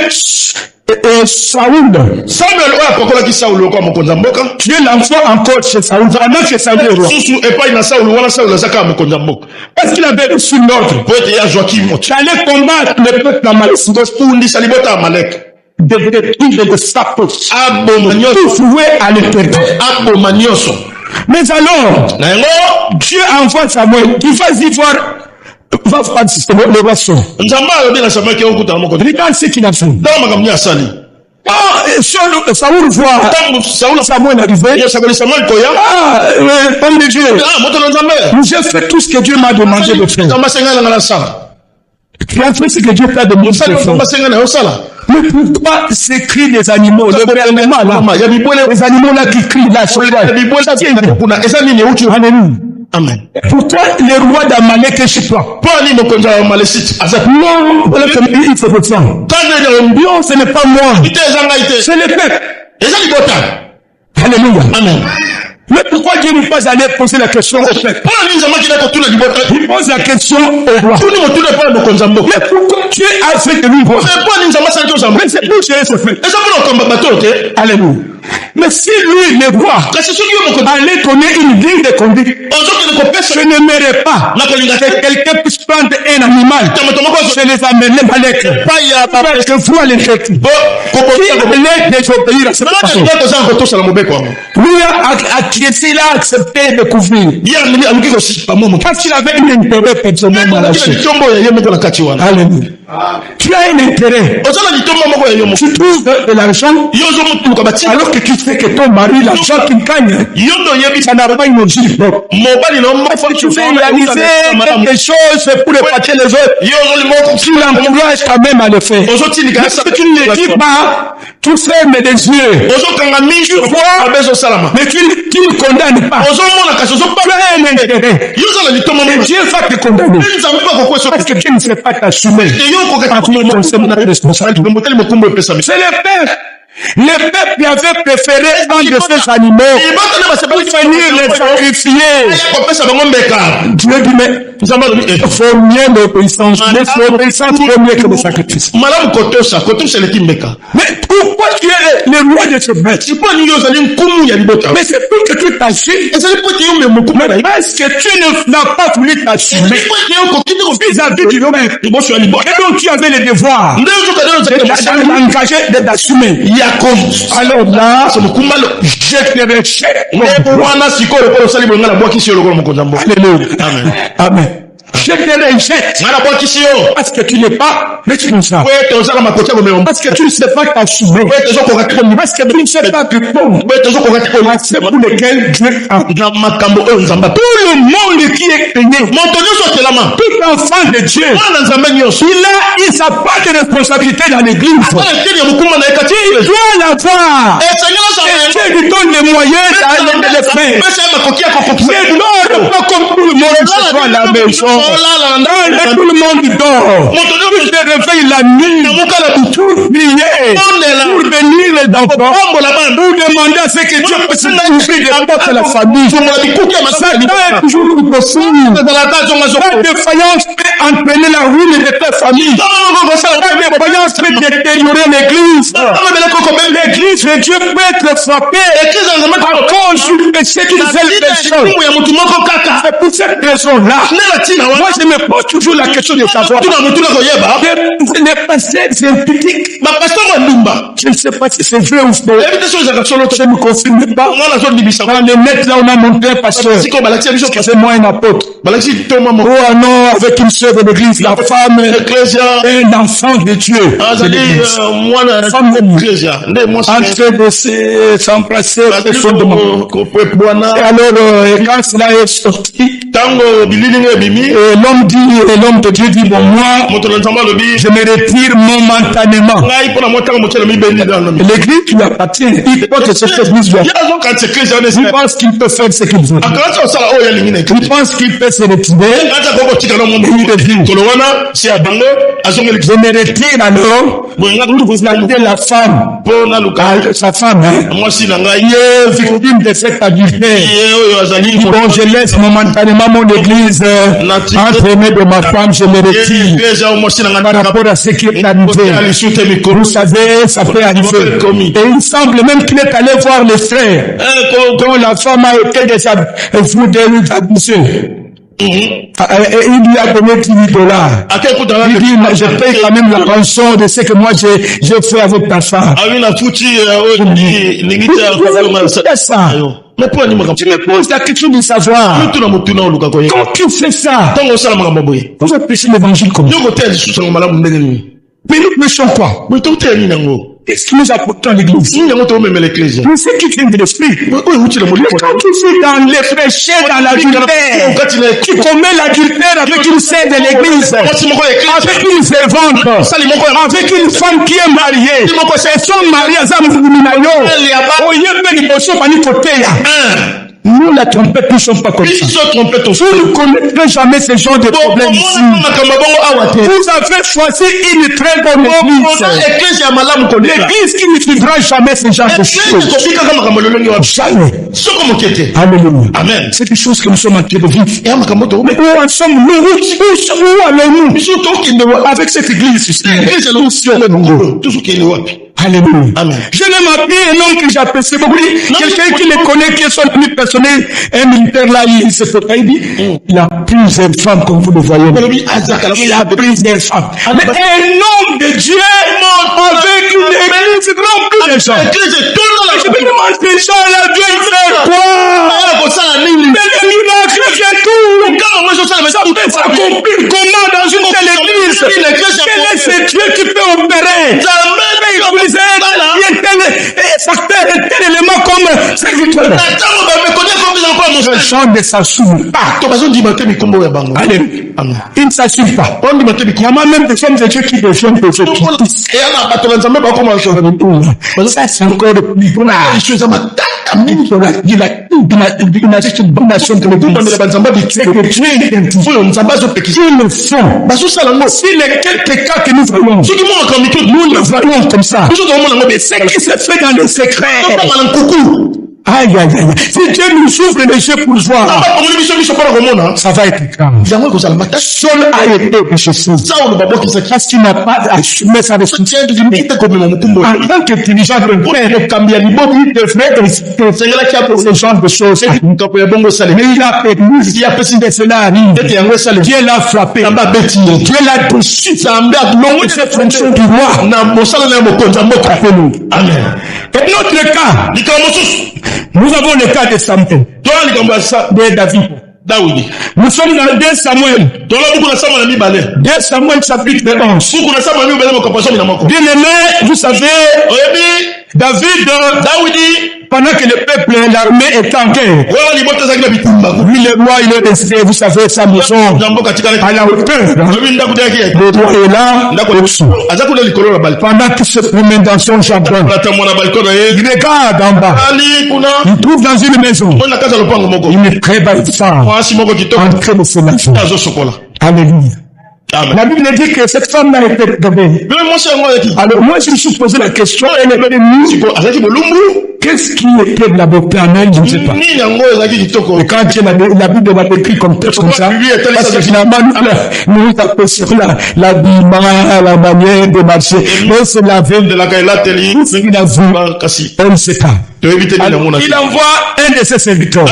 Saoul. Samuel oyo apakolaki Saul kwa mokonzi ya mboka. Tu es l'enfant encore chez Saoul. Pendant que Saoul est roi. Susu epai na Saul wana Saul azaka mokonzi ya mboka. Parce qu'il avait reçu l'ordre. Po ete ya Joachim. Tu allais combattre le peuple amalek. Kofundisa libota ya Amalek. De détruire de sapos. Aboma nyonso. Tout voué à l'éternel. Aboma nyonso. Mais alors, Na yango Dieu envoie Samuel. Il va y voir. Va participer le roi Saul. Nzamba alobi na Samuel ke okuta na mokonzi. Regarde ce qu'il a fait. Dans makambo ya sali. Ah, Saoul voit Samuel arrivé. Samuel koya. Ah, homme de Dieu. Ah, moto na Nzambe. J'ai fait tout ce que Dieu m'a demandé de faire. Nzamba senga na sala. Tu as fait ce que Dieu t'a demandé de faire. Nzamba senga na sala. Mais pourquoi ces cris des animaux? Les animaux là qui crient là, Alléluia. Amen. Pourquoi les rois d'Amalek est chez toi? Non, Non, il faut le faire. Non, ce n'est pas moi. C'est le peuple. Alléluia. Amen. Mais pourquoi Dieu n'est pas allé poser la question au peuple? Il pose la question au roi. Mais pourquoi Dieu a fait de lui roi? Mais c'est pour Dieu se fait. Alléluia. Mais si lui, le roi, allait donner une ligne de conduite, je n'aimerais pas que quelqu'un puisse prendre un animal, je les amène Malek, parce que vous allez faire qui allait désobéir à cette façon. Lui a acquiescé, il a accepté de couvrir. Parce qu'il avait un intérêt personnel à la chose. Alléluia. Tu as un intérêt. Tu trouves de l'argent alors que tu sais que ton mari, l'argent qu'il gagne, ça n'a pas une origine propre. Tu veux réaliser quelque chose pour épater les autres. Tu l'encourages quand même à le faire. Si tu ne le dis pas, tu fermes les yeux. Tu vois, mais tu ne condamnes pas. Tu as un intérêt. Et Dieu va te condamner. Parce que tu ne sais pas t'assumer. C'est le père. Le peuple avait préféré un de ces animaux pour venir les sacrifier. Dieu dit, mais il faut mieux l'obéissance. L'obéissance vaut mieux que le sacrifice. Mais pourquoi tu es le roi de ce bête? Mais c'est pour que tu t'assumes. Mais parce que tu n'as pas voulu t'assumer vis-à-vis du peuple. Et donc tu avais le devoir d'engager, d'assumer. Alors là, je te rejette. Alléluia. Amen. Amen. Je te rejette. Parce que tu n'es pas responsable. Parce que tu ne sais pas t'assumer. Parce que tu ne sais pas répondre. C'est pour lequel Dieu a. Tout le monde qui est créé, tout enfant de Dieu, il a sa part de responsabilité dans l'église. Il doit l'avoir. Et Dieu lui donne les moyens d'aller le faire. Mais non, pas comme tout le monde se voit à la maison. Tout le monde dort. Il se réveille la nuit pour prier, pour bénir les enfants, pour demander à ce que Dieu puisse ouvrir des portes à la famille. Ça est toujours possible. La défaillance peut entraîner la ruine de ta famille. La défaillance peut détériorer l'église. L'église de Dieu peut être frappée à cause du péché d'une seule personne. C'est pour cette raison-là. Moi, je me pose toujours la question de savoir. Le passé, c'est implique. Je ne sais pas si c'est vrai ou faux. Je ne confirme pas. Dans le net, là, on a montré un pasteur. C'est moi un apôtre. Oh non, avec une sœur de l'église, la femme, un enfant de Dieu. Femme en train de s'embrasser profondément. Et alors, quand cela est sorti, l'homme de Dieu dit, bon, moi, je me retire momentanément. L'église qui lui appartient, il pense que cette église lui appartient. Il pense qu'il peut faire ce qu'il veut. Il pense qu'il peut se retirer. Je me retire alors. Vous avez la femme. Sa femme, il est victime de cet adultère. Bon, je laisse momentanément vraiment mon église, entre-aimé de ma femme, je me retire par rapport à ce qui est arrivé. Vous savez, ça peut arriver. Et il semble même qu'il est allé voir les frères, dont la femme a été désabusée. Et il lui a donné $10 000. Il dit, je paye quand même la rançon de ce que moi j'ai fait avec ta femme. C'est ça. Tu me poses la question de savoir. Quand tu fais ça, vous prêchez l'évangile comme ça. Mais nous prêchons quoi? Qu'est-ce qui nous apporte à l'église? Mais c'est qui vient de l'esprit. Mais quand tu fais dans les péchés, dans l'adultère, tu commets l'adultère avec une sœur de l'église, avec une servante, avec une femme qui est mariée, et son mari a nous, la trompette, nous ne sommes pas comme ça. Vous ne connaîtrez jamais ce genre de problème ici. Vous avez choisi une très bonne église. L'église qui ne vivra jamais ce genre de choses. Jamais. Alléluia. Amen. C'est des choses que nous sommes en train de vivre. Mais où en sommes-nous? Où allons-nous? Avec cette église. Alléluia. Amen. Je l'aime appelé un homme que j'apprécie beaucoup. Quelqu'un qui le connaît, qui est son ami personnel, un militaire là, il se fait pas, il dit, il a plusieurs femmes comme vous le voyez. Il a plusieurs femmes. Mais un homme de Dieu, avec une église remplie de gens. Je me demande ces gens là, Dieu il fait quoi? Mais le miracle fait tout. Ça peut s'accomplir comment dans une telle église? Quel est ce Dieu qui peut opérer? Facteur et tel élément comme serviteur. Je chante de s'assume pas. Allez, il ne s'assume pas. Il y a même des femmes de Dieu qui deviennent des autres. Ça, c'est encore plus grave. Si les quelques cas que nous voyons, nous le voyons comme ça. Mais c'est qui se fait dans le secret. Aïe, aïe, aïe. Si Dieu nous ouvre les yeux pour voir, ça va être grave. Saul a été péché. Parce qu'il n'a pas assumé sa responsabilité. En tant qu'intelligent de père, il devrait résister ce genre de choses. Mais il a permis que cela arrive. Dieu l'a frappé. Dieu l'a déçu. Et cette fonction du roi. Amen. Et notre cas, nous avons le cas de Samuel, de David. Nous sommes dans 2 Samuel. 2 Samuel chapitre 11. Bien aimé, vous savez, David, pendant que le peuple et l'armée est en guerre, lui le roi, il est resté, vous savez, sa maison à la hauteur. Le roi est là, au-dessous. Pendant qu'il se promène dans son jardin, il regarde en bas. Il trouve dans une maison une très belle femme en train de se laver. Alléluia. Amen. La Bible dit que cette femme n'a été trouvée. Alors moi je me suis posé la question, elle est venue. Qu'est-ce qui était de la beauté en elle? Je ne sais pas. Et quand la Bible m'a décrit comme texte comme ça, parce que finalement nous apprécions l'habillement, la manière de marcher. Mais c'est la veille de la Gaïla-Teli. Il a vu, on ne sait pas. Alors, il envoie un de ses serviteurs.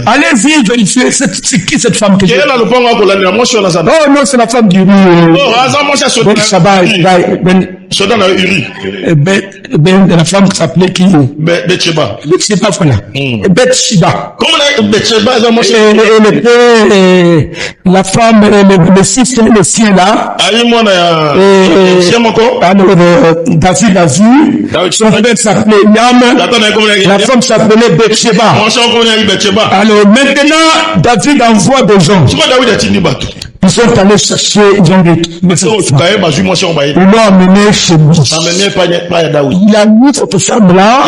Allez-y vérifier c'est qui cette femme que j'ai. Oh non, c'est la femme du roi. La femme qui s'appelait qui? Bathsheba, voilà. Bathsheba. Elle était la femme, le fils et le sien là. David a vu. Son frère s'appelait Yam. La femme s'appelait Bathsheba. Alors maintenant, David envoie des gens. Ils sont allés chercher, ils ont retrouvé cette femme. Ils l'ont amené chez lui. Il a mis cette femme-là.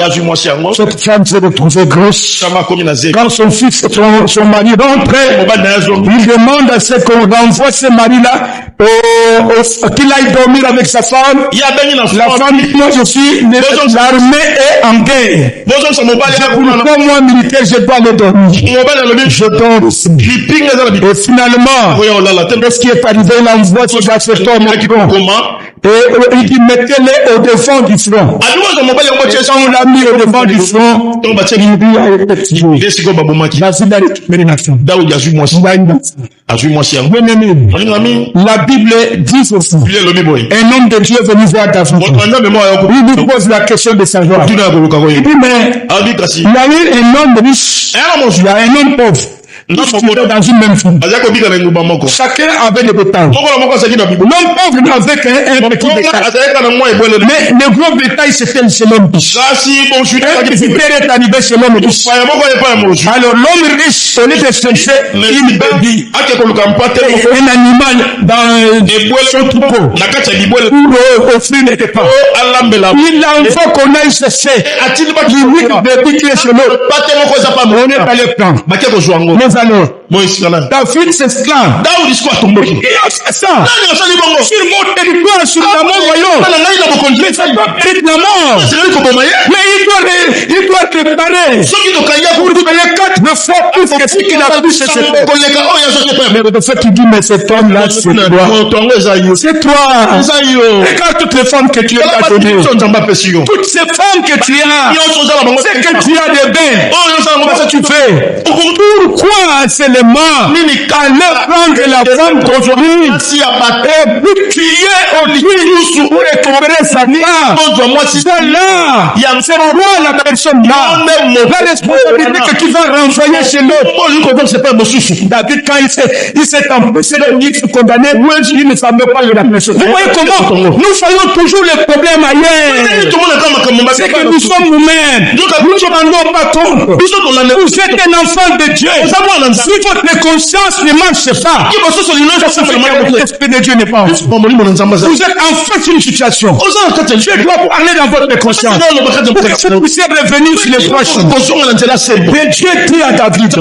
Cette femme s'est retrouvée grosse. Quand son fils, son mari rentre, il demande à ce qu'on renvoie ce mari-là qu'il aille dormir avec sa femme. La femme dit, moi je suis, l'armée est en guerre. Comme moi militaire, je dois aller dormir. Je dors aussi. Et finalement, qu'est-ce qui est arrivé? Il envoie ses assesseurs et il dit, mettez-les au devant du front. On l'a mis au devant du front. Il dit, la Bible dit aussi, un homme de Dieu est venu voir David. Il lui pose la question de savoir. Il dit, mais il y a eu un homme riche, il y a un homme pauvre. Dans une même famille. Chacun avait des bétails. L'homme pauvre n'avait qu'un petit bétail. Mais le gros bétail, c'était chez l'homme riche. Il était arrivé chez l'homme riche. Alors l'homme riche, au lieu de chercher une brebis, un animal dans son troupeau, pour offrir des repas, il envoie qu'on aille chercher l'unique brebis qui est chez l'autre. On est allé prendre. Alors, David s'exclame. Il a fait ça. Sur mon territoire, sur mon royaume. Mais ça doit mériter la mort. Mais il doit préparer. Pour payer 4 fois plus que ce qu'il a pu chez ses pères. Mais de fait, il dit, mais cet homme-là, c'est toi. C'est toi. Regarde toutes les femmes que tu as données. Toutes ces femmes que tu as. C'est que tu as des bains. Qu'est-ce que tu fais? Pourquoi seulement aller prendre la femme d'aujourd'hui et puis tuer autrui pour récupérer sa femme? C'est là. C'est moi la personne là. La responsabilité que tu vas renvoyer chez l'autre. David, quand il s'est empêché de condamner, il ne savait pas la personne. Vous voyez comment nous voyons toujours les problèmes ailleurs. C'est que nous sommes nous-mêmes. Nous ne rendons pas compte. Vous êtes un enfant de Dieu. Si votre conscience ne marche pas, l'esprit de Dieu n'est pas en vous. Vous êtes en face d'une situation. Je dois parler dans votre conscience. Pour que vous puissiez revenir sur les prochains. Mais Dieu dit à David,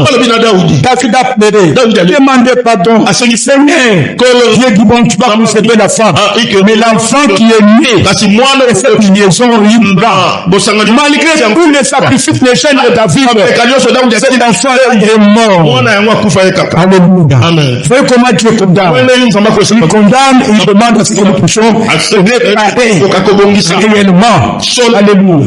David a pleuré, demandez pardon. Seigneur, Dieu dit, bon, tu vas conserver la femme. Mais l'enfant qui est né, et cette liaison malgré tous les sacrifices, les chaînes de David, cet enfant est mort. Alléluia. Vous voyez comment Dieu condamne. Il condamne et il demande à ce que nous puissions réparer réellement. Alléluia.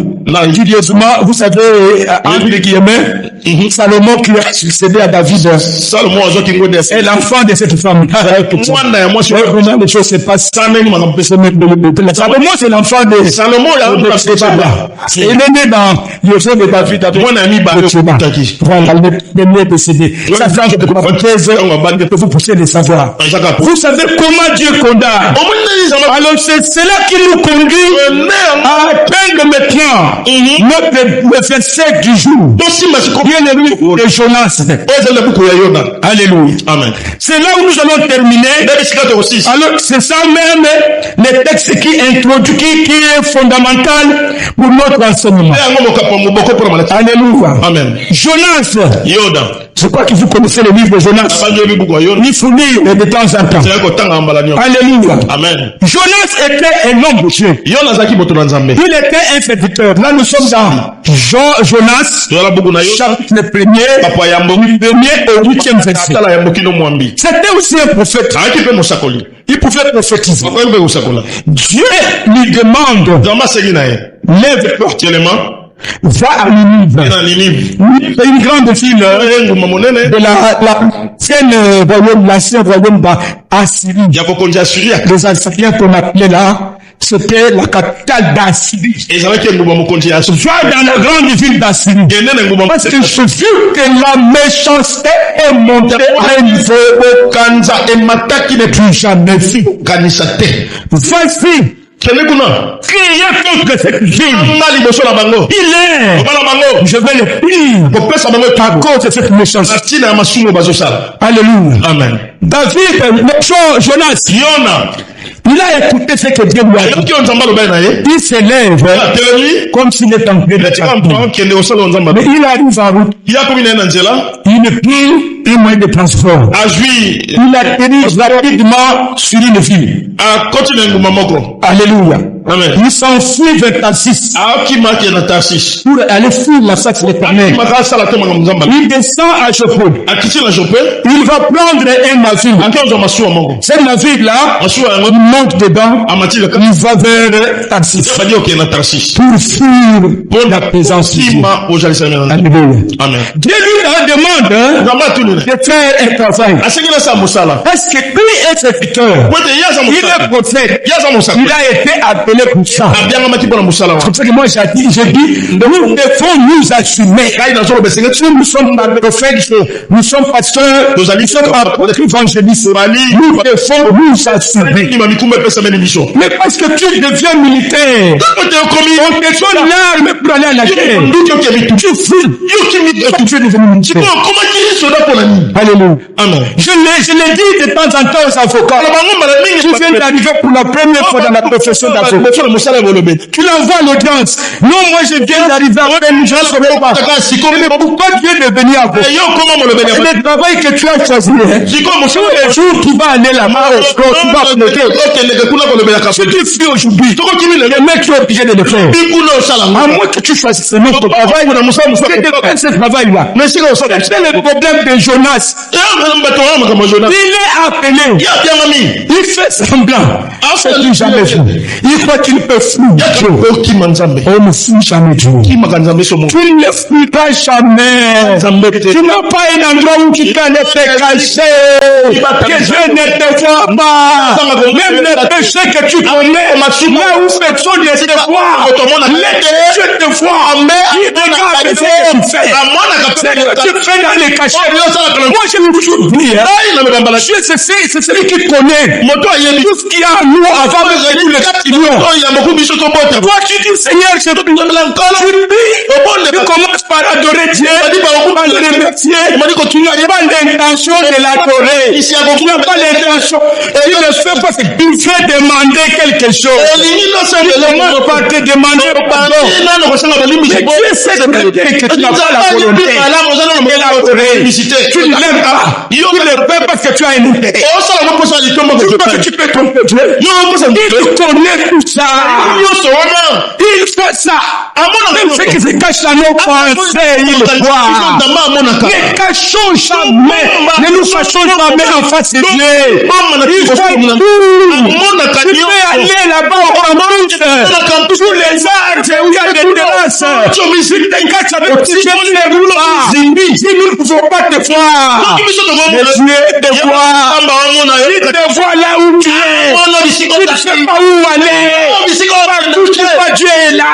Judieusement, vous savez, entre guillemets, Salomon qui a succédé à David est l'enfant de cette femme. Comment les choses se passent. Salomon, c'est l'enfant de il est né dans Joseph et David. Voilà, le est décédé. Ça change de 13 que vous puissiez le savoir. Vous savez comment Dieu condamne. Alors c'est cela qui nous conduit à atteindre maintenant notre verset du jour. Bien aimé de Jonas. Alléluia. Amen. C'est là où nous allons terminer. Alors c'est ça même le texte qui introduit, qui est fondamental pour notre enseignement. Alléluia. Amen. Jonas. Je crois que vous connaissez le livre de Jonas. Il faut lire de temps en temps. Alléluia. Amen. Jonas était un homme de Dieu. Il était un serviteur. Là, nous sommes dans Jonas, chapitre 1er au 8e verset. C'était aussi un prophète. Il pouvait prophétiser. Dieu lui demande, lève-toi, va à Ninive. C'est une grande ville de l'ancien royaume d'Assyrie. Les Assyriens qu'on appelait là, c'était la capitale d'Assyrie. Va dans la grande ville d'Assyrie. Parce que je vis que la méchanceté est montée à un niveau qui n'est plus jamais vu. Vas-y. Criez contre cette ville. Je vais le prier à cause de cette méchanceté. Alléluia. Amen. David, Jonas, il a écouté ce que Dieu lui a dit. Il s'élève comme s'il était en train de chanter. Mais il arrive en route. Il Il ne prit un moyen de transport. azwi Il atterrit rapidement sur une ville. akoti na nguma moko. Alléluia. Amen. Il s'enfuit vers Tarsis akimaki na Tarsis pour aller fuir la face de l'Éternel. akimaka asala te makambo nzamba Il descend à Joppé. akiti na Jope Il va prendre un navire. akanzwa masuwa moko Ce navire-là, masuwa yango il monte dedans. amati le Il va vers Tarsis badi okende na Tarsis pour fuir la présence de Dieu. tima ozalisami na Alléluia. amen Dieu lui demande nzamba atuni de faire un travail. asengi nasala mosala Est-ce que lui est serviteur? po ete ye aza Il est mosala prophète. ye aza mosala Il a été appelé pour ça. abiangamaki mpo na mosala C'est wana pour ça que moi j'ai dit, nous devons nous assumer. ngai nazoloba esenge Nous sommes prophètes, nous sommes pasteurs, nous sommes apôtres, évangélistes. Nous devons nous assumer. nima mikumba epesameni biso Mais parce que tu deviens militaire, ote okomi on te donne l'arme pour aller à la guerre. nduki okebi tu Tu fous. yoki Tu es devenu militaire. sikoyo okomaki soda mpo na nini Alléluia. amen Je l'ai dit de temps en temps aux avocats. bango mbala mingi Tu viens d'arriver pour la première fois dans la profession d'avocat. mosala mosala ya bolobeli Tu l'envoies à l'audience. Non, moi je viens d'arriver à peine, je ne saurais pas. Mais pourquoi tu es devenu avocat? yo okoma molobeli C'est le travail que tu as choisi. sikoyo Tous mosala les jours, tu vas aller là-bas au front, tu vas pleurer. okendeke kuna kolobelaka Si tu fuis aujourd'hui, tokokimi lelo le mec, tu es obligé de le faire. bikuna osala À moins que tu choisisses un autre travail, c'est de faire ce travail-là. mais sika osala C'est le problème de Jonas. bato wana makambo jona Il est appelé. ye apiangami Il fait semblant. C'est du jamais fou. Il croit qu'il peut fuir Dieu. okima nzambe On ne fuit jamais Dieu. okimaka nzambe so moko Tu ne fuiras jamais. nzambe te Tu n'as pas un endroit où tu peux aller te cacher. Que Dieu ne te voit pas. Même les péchés que tu commets, là où personne ne te voit, Dieu te voit. Il regarde ce que tu fais. Ce que tu fais dans les cachets. Moi, je me toujours dit, Dieu, c'est celui qui connaît tout ce qu'il y a à nous avant de nous le continuons. Toi, tu dis, Seigneur, je te tu commences par adorer Dieu, par le remercier. Tu n'as pas l'intention de l'adorer. Tu n'as pas l'intention. Et il ne fait pas. Il fait demander quelque chose. Il commence par te demander pardon. Mais Dieu sait que tu n'as pas la volonté de l'adorer. Tu ne l'aimes pas. Tu ne le fais parce que tu as un intérêt. Tu crois que tu peux tromper Dieu. Il connaît tout ça. Il fait ça. Même ce qui se cache dans nos pensées, il le voit. Ne cachons jamais. Ne nous fâchons jamais en face de Dieu. Il fait tout. Tu peux aller là-bas au campus, sous les arbres où il y a des terrasses. Il te cache avec Dieu. Si nous ne pouvons pas te voir, mais Dieu te voit. Il te voit là où tu es. Tu ne sais pas où aller. Partout tu vois, Dieu est là.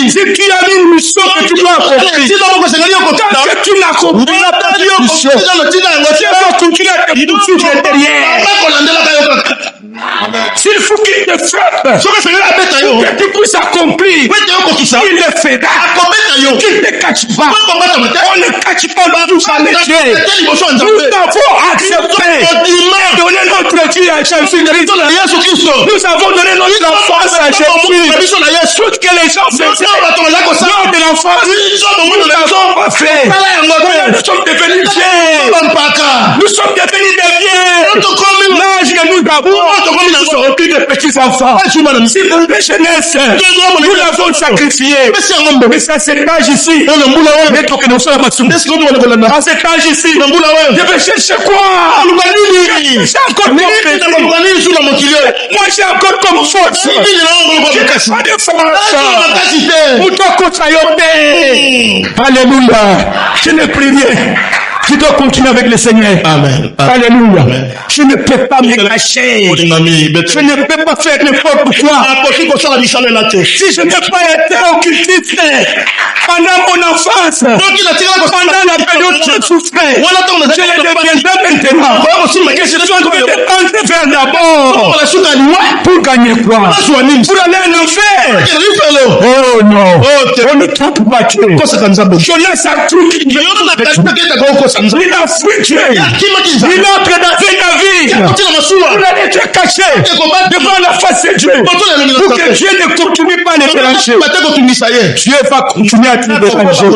Si tu as une mission que tu dois accomplir, tant que tu n'accompliras pas cette mission, Dieu va continuer à te poursuivre derrière. S'il faut qu'il te frappe, que tu puisses accomplir, il le fera. Qu'il ne cache pas. On ne cache pas le tout à l'échelle. Nous avons accepté donner notre Dieu à Jésus-Christ. Nous avons donné notre enfance à Jésus. Tout ce que les gens faisaient lors de l'enfance, nous n'avons pas fait. Nous sommes devenus vieux. Nous sommes devenus des vieux. L'âge que nous avons, nous sommes plus de petits enfants. Si vous péchez jeunesse, nous l'avons sacrifié. Mais ça, cet âge ici, à cet âge ici, je vais chercher quoi? J'ai encore comme petit. Moi, j'ai encore comme force. Je n'ai pas de force. Alléluia. Je ne prie rien. Je dois continuer avec le Seigneur. Amen. Alléluia. Amen. Je ne peux pas me cacher. Je ne peux pas faire n'importe quoi. Si je n'ai pas été occultiste pendant mon enfance, pendant la période où je souffrais, je le deviendrai maintenant. Je suis en train de tenter vers d'abord. Pour gagner quoi? Pour aller en enfer. Oh non. On ne trompe pas Dieu. Jonas a cru qu'il il a fui Dieu. Il entre dans un navire. allez être caché devant la face de Dieu. Pour que Dieu ne continue pas à les déranger. Dieu va continuer à te déranger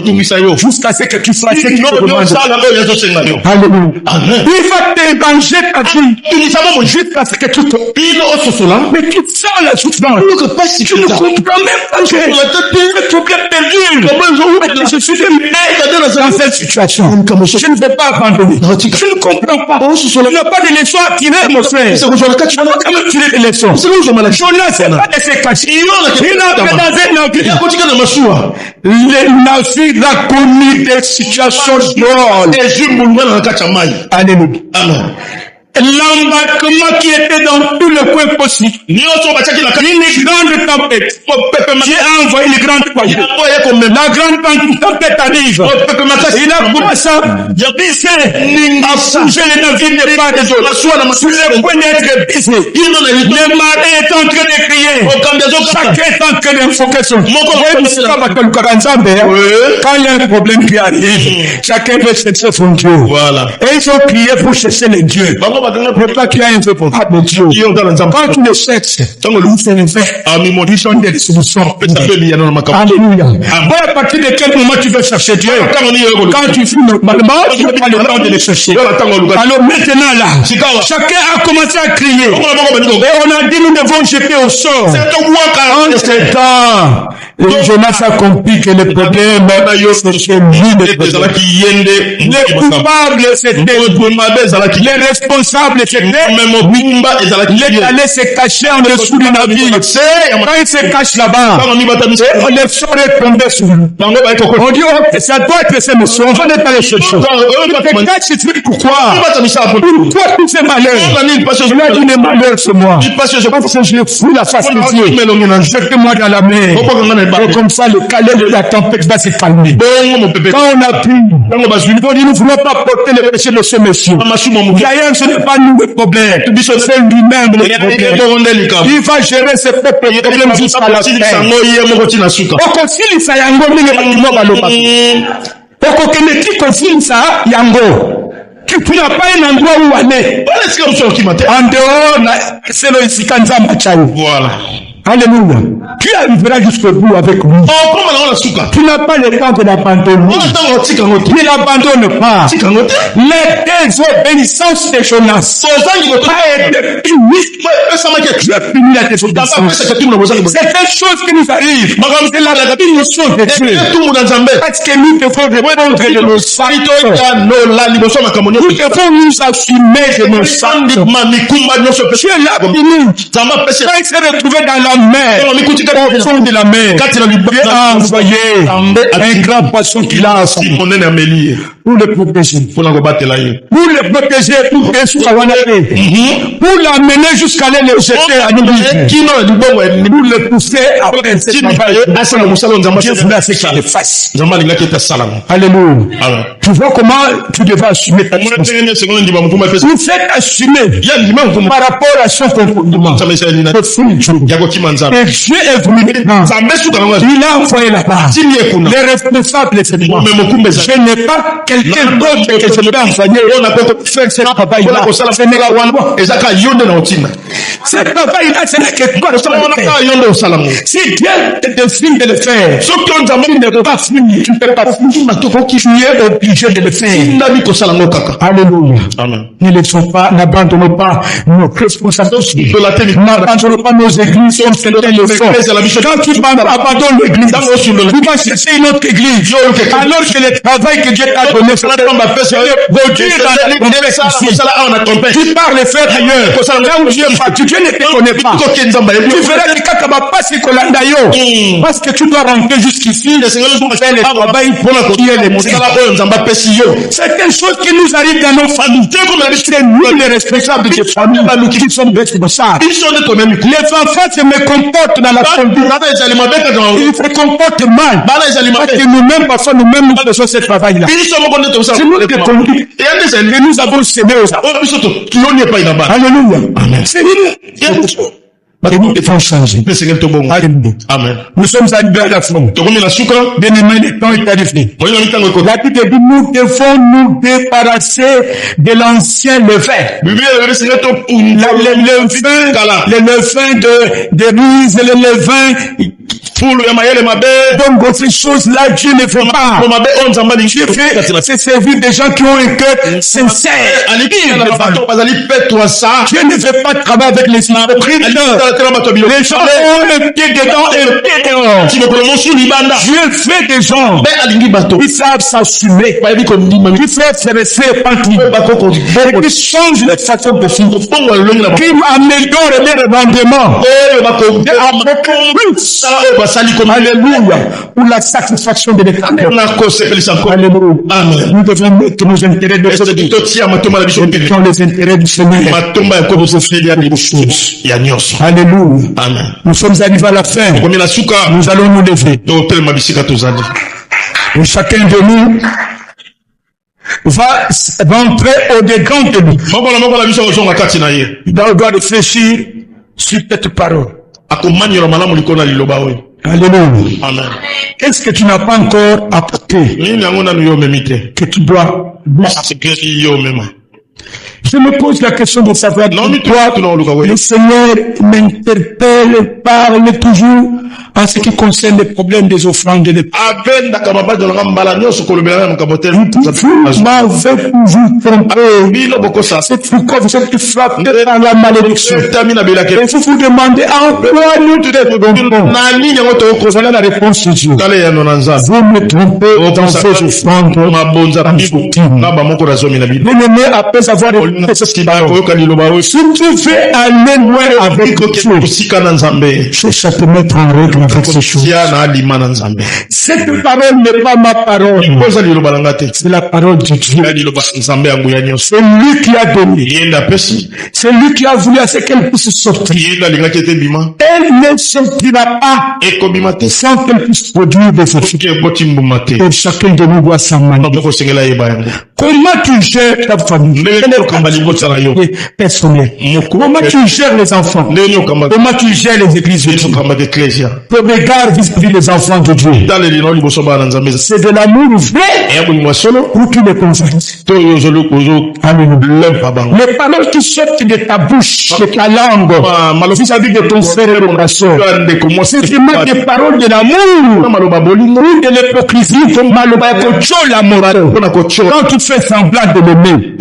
jusqu'à ce que tu fasses ce qu'il te demande. Alléluia. Il va te déranger ta vie jusqu'à ce que tu te... Mais tu sens la souffrance. Tu ne comprends même pas que tu es perdu. Mais je suis dans cette situation. Je ne vais pas abandonner. Je ne comprends pas. Tu n'as pas de leçons à tirer, mon frère. Tu n'as quand même tiré des leçons. Jonas n'a pas laissé cacher. Il a fait dans un navire. Les navires a connu des situations drôles. Alléluia. Amen. L'embarquement qui était dans tout le coin possible. Une grande tempête. Dieu a envoyé une grande tempête. La grande tempête arrive. Il a commencé à baisser, à bouger les navires de part et d'autre. Sur le point d'être baissé. Le marin est en train de crier. Chacun est en train d'invoquer son Dieu. Quand il y a un problème qui arrive, chacun veut chercher son Dieu. Et ils ont crié pour chercher les dieux. Ne pas qu'il y a un peu pour pas de Dieu. Quand tu le cherches, ils sont des solutions. Alléluia. À partir de quel moment tu veux chercher Dieu? Quand tu finis normalement, tu n'as pas le temps de le chercher. Alors maintenant là, chacun a commencé à crier. Et on a dit nous devons jeter au sort. En ce temps, Jonas a compris que le problème c'était lui. Les coupables c'était les responsables. Il allait se cacher en dessous du navire. Quand il se cache là-bas, les sorts est tombé sur lui. On dit, oh, ça doit être ces messieurs. On va ne pas les chercher. Pourquoi? Pourquoi tous ces malheurs? Il a dit les malheurs sur moi. Parce que je fous la face de Dieu. Jette-moi dans la mer. Et comme ça, le calais de la tempête va se calmer. Quand on a pris, on dit, nous ne voulons pas porter le péché de ce monsieur. D'ailleurs, ce n'est pas nous le problème. C'est lui-même le problème. Il va gérer ce peuple problème jusqu'à la fin. Okosilisa yango mingi bakimo baloba. Okokende kosilisa yango. Tu n'as pas un endroit où aller. En dehors, c'est le Isikanza Machayo. Voilà. Alléluia. Tu arriveras jusqu'au bout avec lui. Tu n'as pas le temps de l'abandonner. Ne l'abandonne pas. Les désobéissances de Jonas a été punie. Tu as fini la désobéissance. C'est quelque chose qui nous arrive. C'est la punition de Dieu. Parce que nous devons répondre de nos actes. Nous devons nous assumer de nos actes. Tu es là fini. Quand il s'est retrouvé dans la mer, au fond de la mer, Dieu a envoyé un grand poisson qu'il a assemblé pour le protéger. Pour le protéger, pour pour l'amener jusqu'à aller le jeter à nous. Pour le pousser après ce travail. Dieu voulait ce qu'il le fasse. Alléluia. Tu vois comment tu devais assumer ta responsabilité. Vous faites assumer par rapport à son comportement. Et Dieu est venu maintenant. Il a envoyé là-bas. Les responsables, c'est moi. Je n'ai pas quelqu'un d'autre que je peux envoyer. Faire ce travail-là. Ce n'est pas moi. Ce travail-là, ce n'est que toi. Si Dieu te décide de le faire, ce qu'on ne peut pas finir, tu ne peux pas finir. Tu es obligé de le faire. Alléluia. Ne laissons pas, n'abandonnons pas nos responsabilités. N'abandonnons pas nos églises comme certains le font. Quand tu abandonnes l'église, tu vas chercher une autre église. Alors que le travail que Dieu t'a donné, c'est tu pars le faire ailleurs. Là où Dieu ne te connaît pas. Tu verras que quand tu vas passer Kolandayo, parce que tu dois rentrer jusqu'ici, pour faire le travail pour qui est le motif. C'est quelque chose qui nous arrive dans nos familles. C'est nous les responsables des familles qui sommes responsables. Les enfants se me comportent dans la conduite. Ils se comportent mal. Parce que nous-mêmes, parfois, nous-mêmes, nous faisons ce travail-là. C'est nous qui conduisons. Et nous avons semé aux enfants. Alléluia. C'est nous. Et nous devons changer. Mais c'est quel bon. Alléluia. Amen. Nous sommes arrivés à la fin. Tu connais la souka? Bien-aimés, le temps est arrivé. Moi, il y a un temps La Bible dit, nous devons nous débarrasser de l'ancien levain. Bible, c'est quel ton pour Le levain de mise, le levain. Donc, ces choses-là, Dieu ne fait pas. Dieu fait, c'est servir des gens qui ont un cœur sincère. Dieu ne fait pas de travail avec les hypocrites. Les gens ont le pied dedans et le pied dehors. Dieu fait des gens qui savent s'assumer, qui savent se laisser pantir, qui changent leur façon de vivre, qui améliorent leur rendement. Alléluia. Pour la satisfaction de l'Éternel. Alléluia. Amen. Nous devons mettre nos intérêts de côté. Mettons les intérêts du Seigneur. Alléluia. Amen. Nous sommes arrivés à la fin. Nous allons nous lever. Et chacun de nous va rentrer au-dedans de lui. Il doit réfléchir sur cette parole. Alléluia. Amen. Qu'est-ce que tu n'as pas encore apporté que tu dois? Je me pose la question de savoir pourquoi le Seigneur m'interpelle, parle toujours en ce qui concerne les problèmes des offrandes de l'époque. Vous m'avez toujours trompé. C'est pourquoi vous êtes frappé par la malédiction. Et vous vous demandez en quoi nous devons. Voilà la réponse de Dieu. Vous me trompez dans vos offrandes. Bien-aimé, après avoir si tu veux aller loin avec Dieu, cherche à te mettre en règle avec ces choses. Cette parole n'est pas ma parole. C'est la parole de Dieu. C'est lui qui a donné. C'est lui qui a voulu à ce qu'elle puisse sortir. Elle ne sortira pas sans qu'elle puisse produire des effets. Et chacun de nous doit s'en manier. Comment tu gères ta famille personnelle? Comment tu gères les enfants? Comment tu gères les églises de Dieu? Regard vis-à-vis des enfants de Dieu. C'est de l'amour vrai pour qui les confesse. Les paroles qui sortent de ta bouche, de ta langue, vis-à-vis de ton frère et de ta soeur, c'est vraiment des paroles de l'amour ou de l'hypocrisie. Quand tu fais semblant de l'aimer.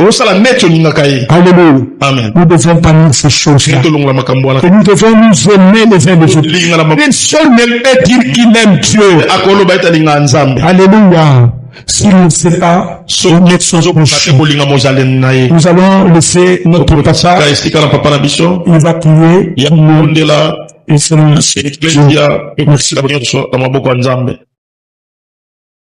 Alléluia. Amen. Nous devons parler de ces choses-là. Et nous devons nous aimer les uns les autres. Personne ne peut dire qu'il aime Dieu. Alléluia. S'il ne sait pas, nous allons laisser notre papa. Il va prier. Et selon la